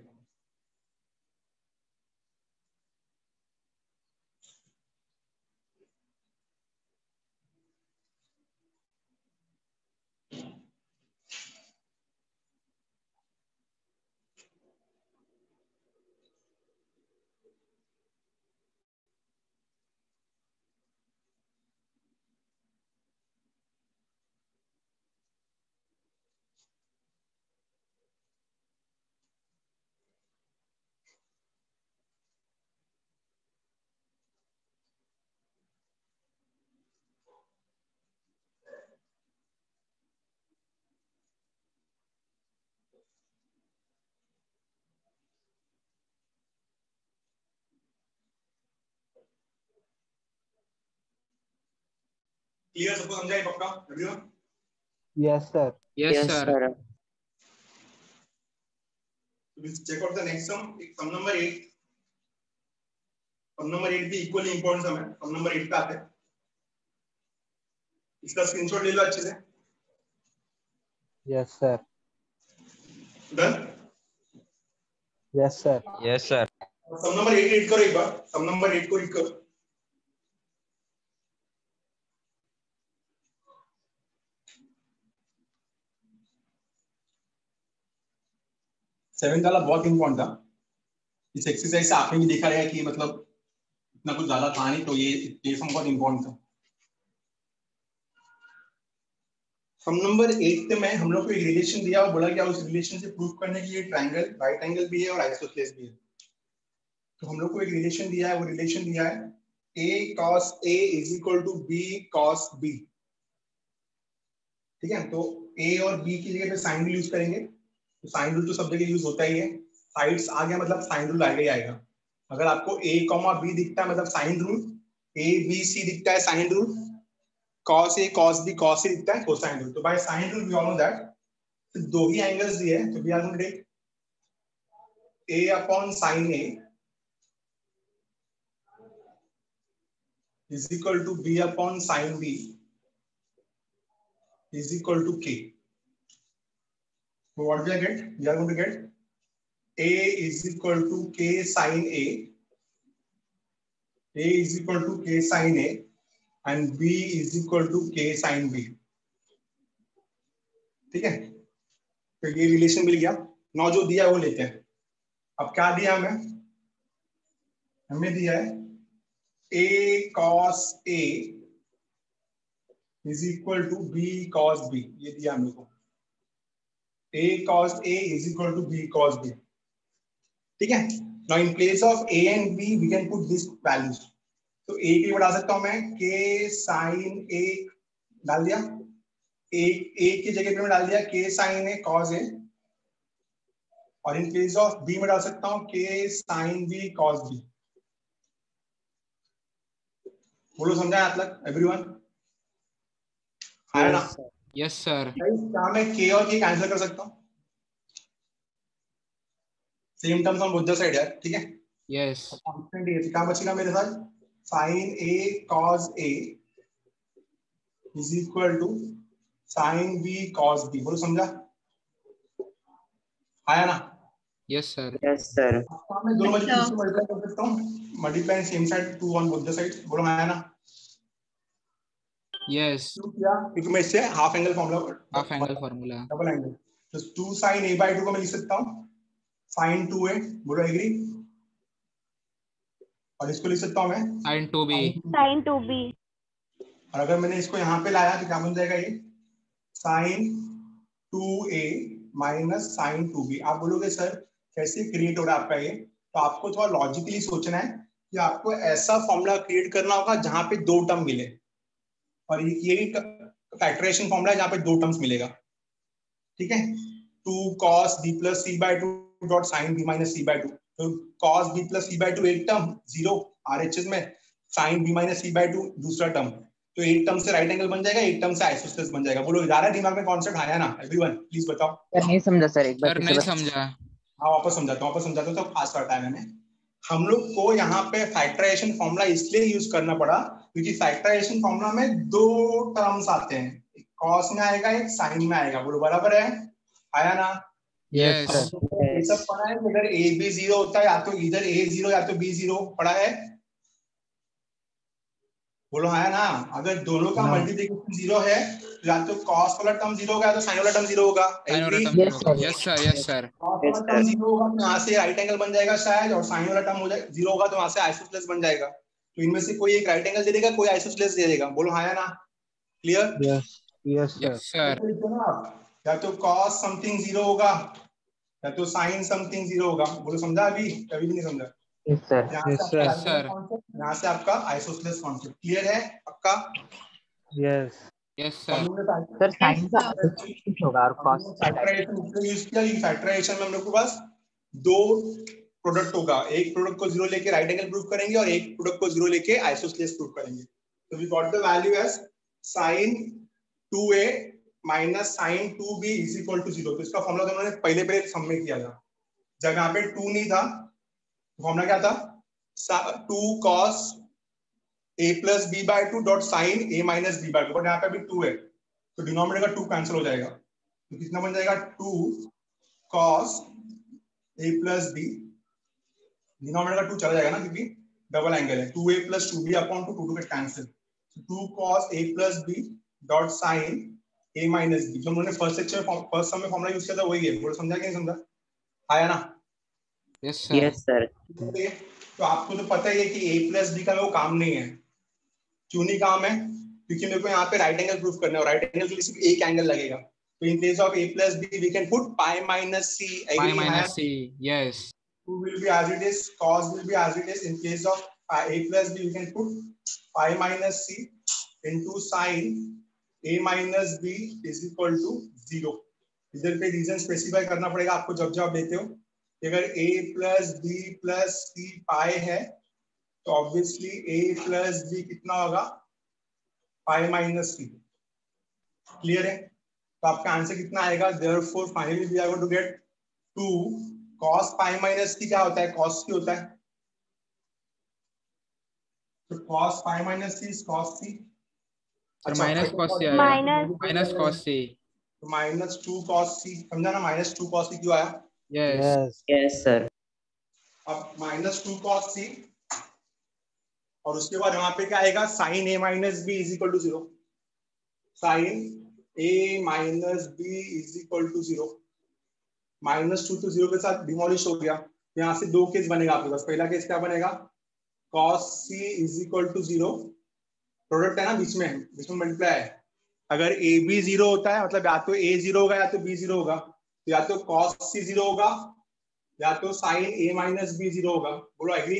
क्लियर? सबको समझा है पक्का? Everyone? Yes, sir. Yes sir. We'll check out the next sum. Sum number 8. Sum number 8 भी equally important sum है. Sum number 8 पे आते हैं. इसका स्क्रीनशॉट ले लो अच्छे से. Yes, sir. Done? Yes, sir. Yes, sir. सम नंबर 8 रीड करो एक बार. सम नंबर 8 को रीड करो. सेवन वाला बहुत इंपॉर्टेंट था. इस एक्सरसाइज से आपने भी देखा है कि मतलब इतना कुछ ज्यादा था नहीं, तो ये सम बहुत इंपॉर्टेंट था. सम नंबर 8 में हम लोग को एक रिलेशन दिया और बोला कि उस रिलेशन से प्रूव करने के लिए ट्रायंगल राइट एंगल भी है और आइसोसेलेस भी है. तो हम लोग को एक रिलेशन दिया है, वो रिलेशन दिया है a cos a is equal to b cos b. ठीक है, तो a और b की जगह पे साइन रूल यूज करेंगे. तो साइन रूल तो सब जगह यूज होता ही है. साइड्स आ गया मतलब साइन रूल आएगा ही आएगा. अगर आपको a, b दिखता है मतलब sine rule, a b c दिखता है sine rule, cos a cos b cos c दिखता है कोसाइन रूल. तो by sine rule we all know that दो ही एंगल्स दिए हैं, तो we are going to take a upon sin a is equal to b upon sin b is equal to k. So what we are get? We are going to get a is equal to k sin a. A is equal to k sin a and b is equal to k sin b. ठीक है, तो ये relation मिल गया. नौ जो दिया है वो लेते हैं. अब क्या दिया हमें? हमें दिया है a cos a is equal to b cos b. ये दिया हम लोग को. a cos a is equal to b cos b. ठीक है. Now in place of a and b we can put these values. तो a की बढ़ा सकता हूं मैं k sin a डाल दिया. a की जगह पे मैं डाल दिया k sin a cos a. और इन प्लेस ऑफ b में डाल सकता हूं k sin b cos b. बोलो समझा आप लोग? एवरीवन? है ना? Yes sir. क्या मैं k और k कैंसिल कर सकता हूं? Same terms on both the side यार. ठीक है. यस. कांस्टेंट है. क्या बचेगा मेरे साथ? sin a cos a is equal to sin b cos b. बोलो समझा? आया ना? Yes sir. Yes sir. मैं दोनों मल्टीप्लाई से मल्टीप्लाई कर सकता हूं. Multiply same side 2 on both the sides. बोलो आया ना? यस. क्या? क्योंकि मैं इससे half angle formula, half angle formula, double angle. तो 2 sin a by 2 को मैं लिख सकता हूं sin 2a. बोलो एग्री? और इसको लिख सकता हूं मैं sin 2b. sin 2b. और अगर मैंने इसको यहाँ पे लाया तो क्या बन जाएगा? ये sin 2a minus sin 2b. आप बोलोगे सर कैसे क्रिएट हो रहा है आपका ये? तो आपको थोड़ा लॉजिकली सोचना है कि आपको ऐसा फॉर्मूला क्रिएट करना होगा जहां पे दो टर्म मिले. और ये फैक्टराइजेशन फॉर्मूला है जहां पे दो टर्म्स मिलेगा. ठीक है. 2 cos b plus c by 2 dot sin b minus c by 2. तो cos b plus c by 2 एक टर्म 0 RHS में, sin b minus c by 2 दूसरा टर्म. तो एक टर्म से राइट एंगल बन जाएगा, एक टर्म से आइसोसेलेस बन जाएगा. बोलो जा रहा है दिमाग में कॉन्सेप्ट आया ना? एवरीवन प्लीज बताओ. सर नहीं समझा सर, एक बार सर नहीं समझा. हाँ वापस समझाता हूँ तो फास्ट करता है मैंने. हम लोग को यहाँ पे फैक्टराइजेशन फॉर्मूला इसलिए यूज करना पड़ा क्योंकि फैक्टराइजेशन फॉर्मूला में दो टर्म्स आते हैं. एक कॉस में आएगा, एक साइन में आएगा. बोलो बराबर है? आया ना? यस. ये सब पढ़ा है. इधर ए बी 0 होता है, या तो इधर ए 0 या तो बी 0 पढ़ा है. बोलो आया ना? अगर दोनों का मल्टीप्लिकेशन 0 है तो या तो कॉस वाला टर्म 0 होगा या तो साइन वाला टर्म 0 होगा. Yes sir. Yes sir. Cos वाला टर्म 0 होगा तो यहाँ से राइट एंगल बन जाएगा शायद, और साइन वाला टर्म हो जाएगा 0 होगा तो वहां से आइसोसेलेस बन जाएगा. तो इनमें से कोई एक राइट एंगल दे देगा, कोई आइसोसेलेस दे देगा. बोलो आया ना? क्लियर? Yes sir. या तो कॉस समथिंग 0 होगा या तो साइन समथिंग 0 होगा. बोलो समझा? अभी कभी भी नहीं समझा? Yes sir. यहाँ से आपका आइसोसेलेस कॉन्सेप्ट क्लियर है? पक्का? Yes. Yes sir. Sir sine का कुछ होगा और कॉस फैक्टराइजेशन यूज किया. फैक्टराइजेशन में हम लोग के पास दो प्रोडक्ट होगा. एक प्रोडक्ट को 0 लेके राइट एंगल प्रूव करेंगे और एक प्रोडक्ट को 0 लेके आइसोसेलेस प्रूव करेंगे. तो we got the value as sine 2a minus sine 2b is equal to 0। तो इसका फॉर्मूला तो उन्होंने पहले पहले सम में किया था। जब यहाँ पे 2 नहीं था तो फॉर्मूला क्या था? 2 cos a plus B by 2 dot sine a minus B by 2। But यहाँ पे अभी 2 है तो डिनोमिनेटर का 2 कैंसिल हो जाएगा। तो कितना बन जाएगा? 2 cos a plus B, denominator का 2 चला जाएगा ना क्योंकि डबल एंगल है। 2a plus 2b upon 2 2 get cancel. 2 cos a plus b dot sine a minus B. जो उन्होंने फर्स्ट सेक्शन फर्स्ट सम में फॉर्मूला यूज किया था वही है। बोलो समझा कि नहीं समझा? आया ना? Yes sir. Yes sir. तो आपको तो पता ही है कि a प्लस बी का वो काम नहीं है। क्यों नहीं काम है? क्योंकि मेरे को यहाँ पे राइट एंगल प्रूफ करना है और राइट एंगल के लिए सिर्फ एक एंगल लगेगा। तो in place of a plus B we can put pi minus C. Pi minus C, yes. 2 will be as it is, cos will be as it is. In case of a plus b, you can put pi minus c into sin a minus b is equal to 0. इधर पे reason specify करना पड़ेगा आपको जब जब आप देते हो। अगर a plus b plus c pi है तो ऑब्वियसली a plus b कितना होगा? pi minus c। क्लियर है? तो आपका आंसर कितना आएगा? therefore finally we are going to get 2 cos pi minus c क्या होता है? cos c होता है। तो cos pi minus c is cos c। Sir minus cos c आएगा। Minus cos c. तो माइनस 2 cos c, समझा ना? माइनस 2 cos c क्यों आया? यस। Yes. Yes sir. अब माइनस 2 cos c और उसके बाद वहां पे क्या आएगा? sin a minus b is equal to 0। sin a minus b is equal to 0। Minus 2 तो 0 के साथ डिमोलिश हो गया। यहाँ से दो केस बनेगा आपके पास। पहला केस क्या बनेगा? cos c is equal to 0। Product है ना बीच में मल्टीप्लाई है। अगर a b 0 होता है मतलब या तो a 0 होगा या तो b 0 होगा। तो या तो cos c 0 होगा या तो sin a minus b 0 होगा। बोलो agree?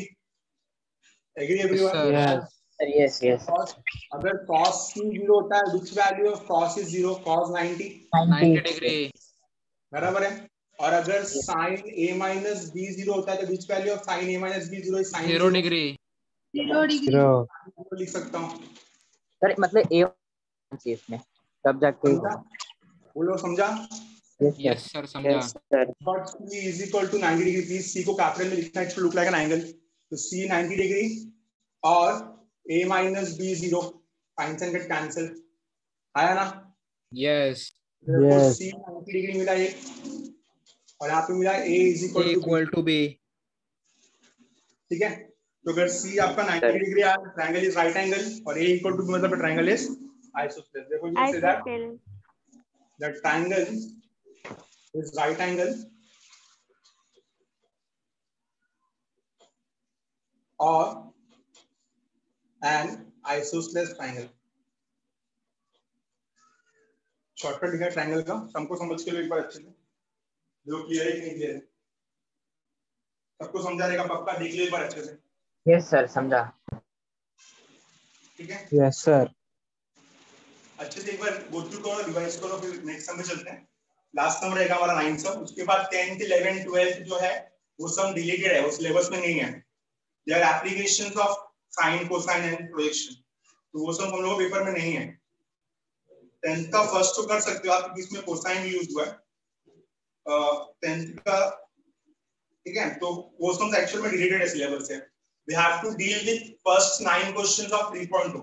Agree everyone? Sir. Yes. Yes yes. अगर cos c 0 होता है which value of cos is 0? cos 90 90 degree. बराबर है। और अगर sin a minus b 0 होता है तो विच value of sin a minus b 0 is sin 0 degree. 0 degree. 0. लिख सकता हूँ। सर मतलब ए चाहिए इसमें तब जाके समझा? बोलो समझा? यस सर, समझा। Yes sir. But c is equal to 90 degree. Please c को कैपिटल में लिखना, it look like an angle. तो c 90 डिग्री और a minus b 0, sine sine get cancel. आया ना? यस। Yes. c 90 डिग्री मिला ये और यहाँ पे मिला a is A equal to b। Equal to B. ठीक है? तो अगर c आपका 90 डिग्री है, ट्रायंगल इज राइट एंगल और a इक्वल टू मतलब ट्रायंगल इज आइसोसेलेस। देखो you say that the triangle is right angle or an isosceles triangle। Shortcut लिखा है ट्रायंगल का, सबको समझ के लो एक बार अच्छे से। जो क्लियर है कि नहीं क्लियर है? सबको समझा रहेगा पक्का? देख लो एक बार अच्छे से। यस सर समझा। ठीक है? Yes, sir. अच्छे से एक बार गो थ्रू करो, रिवाइज करो, फिर नेक्स्ट सम पे चलते हैं। लास्ट सम रहेगा हमारा 9 सम। उसके बाद 10th 11th 12th जो है वो सम डिलीटेड है, वो सिलेबस में नहीं है। They are applications of sine cosine and projection. तो वो सब हम लोगों के पेपर में नहीं है। 10th का फर्स्ट तो कर सकते हो आप क्योंकि इसमें कोसाइन भी यूज हुआ है। 10th का ठीक है, तो वो सम एक्चुअल में डिलीटेड है सिलेबस से। We have to deal with first 9 questions of 3.2।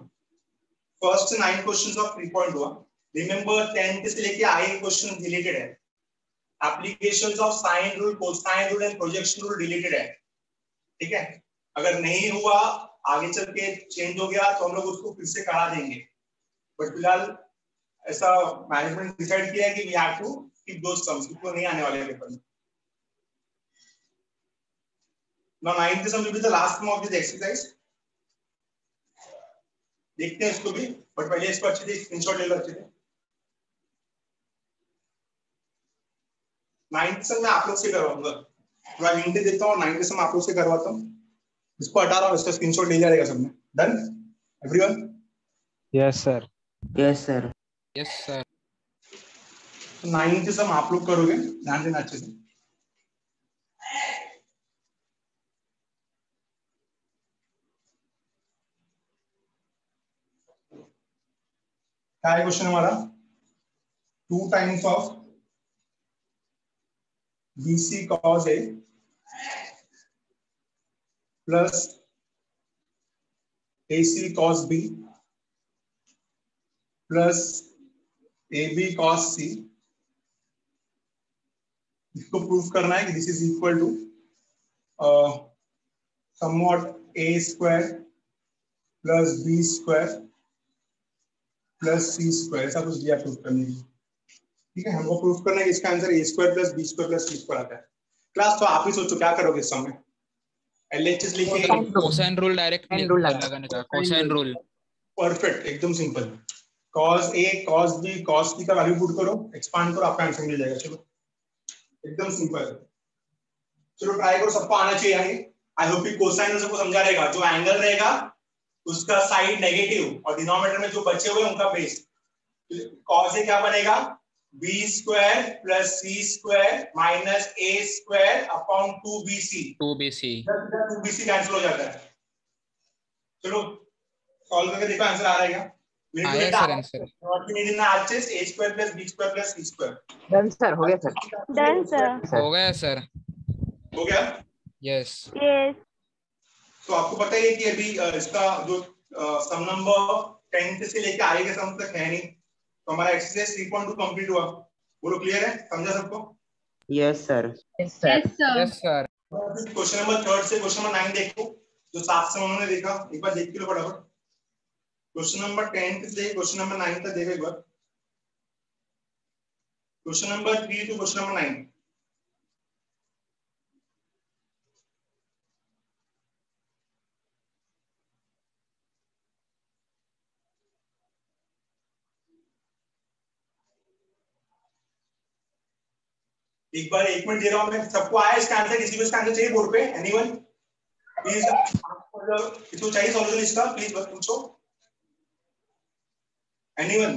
First 9 questions of 3.1। Remember 10th से लेके आए क्वेश्चन डिलीटेड है। Applications of sine rule, cosine rule and projection rule deleted है। ठीक है? अगर नहीं हुआ आगे चल के चेंज हो गया तो हम लोग उसको फिर से करा देंगे। बट फिलहाल ऐसा मैनेजमेंट डिसाइड किया है कि we have to keep those sums, क्योंकि वो नहीं आने वाले पेपर में। Now 9th sum will be the last sum of this exercise। देखते हैं इसको भी, बट पहले इसको अच्छे से स्क्रीनशॉट ले लो अच्छे से। 9th सम मैं आप लोग से करवाऊंगा, थोड़ा हिंट देता हूँ। 9th सम आप लोग से करवाता हूँ। इसको हटा रहा हूँ, इसका स्क्रीनशॉट ले जाएगा सबने। Done everyone? Yes, sir. Yes sir. Yes sir. 9th सम आप लोग करोगे, ध्यान देना अच्छे से। क्या है क्वेश्चन हमारा? 2 times of BC cos A plus AC cos B plus AB cos C, इसको प्रूफ करना है कि this is equal to somewhat A square plus B square plus C square, ऐसा कुछ दिया प्रूफ करने के लिए। ठीक है, हमको प्रूफ करना है कि इसका answer A square plus B square plus C square आता है। क्लास तो आप ही सोचो क्या करोगे इस समय। LHS लिखे, कोसाइन रूल डायरेक्ट लगाने का, कोसाइन रूल। परफेक्ट, एकदम simple. cos A cos B cos C का वैल्यू पुट करो, एक्सपांड करो, आपका आंसर मिल जाएगा। चलो एकदम सिंपल। चलो ट्राई करो, सबको आना चाहिए। आई होप कि कोसाइन सबको समझा रहेगा। जो एंगल रहेगा उसका साइड नेगेटिव और डिनोमिनेटर में जो बचे हुए उनका बेस। cos A क्या बनेगा? B square plus C square minus A square upon 2BC। 2BC cancel हो जाता है। चलो सॉल्व करके देखो, आंसर आ रहेगा। आया sir answer. What we need in the RHS A square plus B square plus C square। Done sir, हो गया सर। Done, sir. हो गया सर। हो गया? यस। Yes. तो आपको पता है कि अभी इसका जो सम नंबर 10 से लेके आगे के सम तक है नहीं, तो हमारा एक्सरसाइज 3.2 कंप्लीट हुआ। बोलो क्लियर है? समझा सबको? Yes sir. Yes sir. Question number 3 से क्वेश्चन नंबर 9 देखो, जो 7 से उन्होंने देखा, एक बार देख के लो फटाफट। क्वेश्चन नंबर 10 से क्वेश्चन नंबर 9 तक देखो एक बार। Question number 3 to question number 9। एक बार 1 मिनट दे रहा हूं मैं, सबको आया इसका आंसर? किसी को इसका आंसर चाहिए बोर्ड पे? एनीवन प्लीज, किसको चाहिए सॉल्यूशन इसका? प्लीज बस पूछो। एनीवन?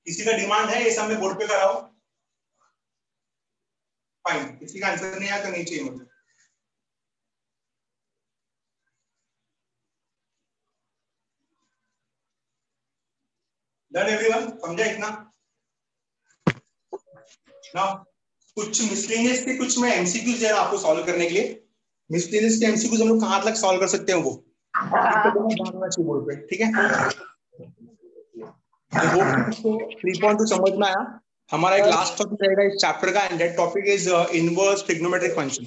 किसी का डिमांड है ये सब में बोर्ड पे कराओ? फाइन, किसी का आंसर नहीं आया तो नहीं चाहिए मुझे। Done everyone? समझा इतना? ना कुछ मिसलेनियस के कुछ मैं एमसीक्यूज दे रहा हूं आपको सॉल्व करने के लिए। मिसलेनियस के एमसीक्यूज हम लोग कहां तक सॉल्व कर सकते हैं वो जानना चाहिए बोर्ड पे। ठीक है, तो 3.2 समझ में आया। हमारा एक लास्ट टॉपिक रहेगा इस चैप्टर का, and that topic is inverse trigonometric function.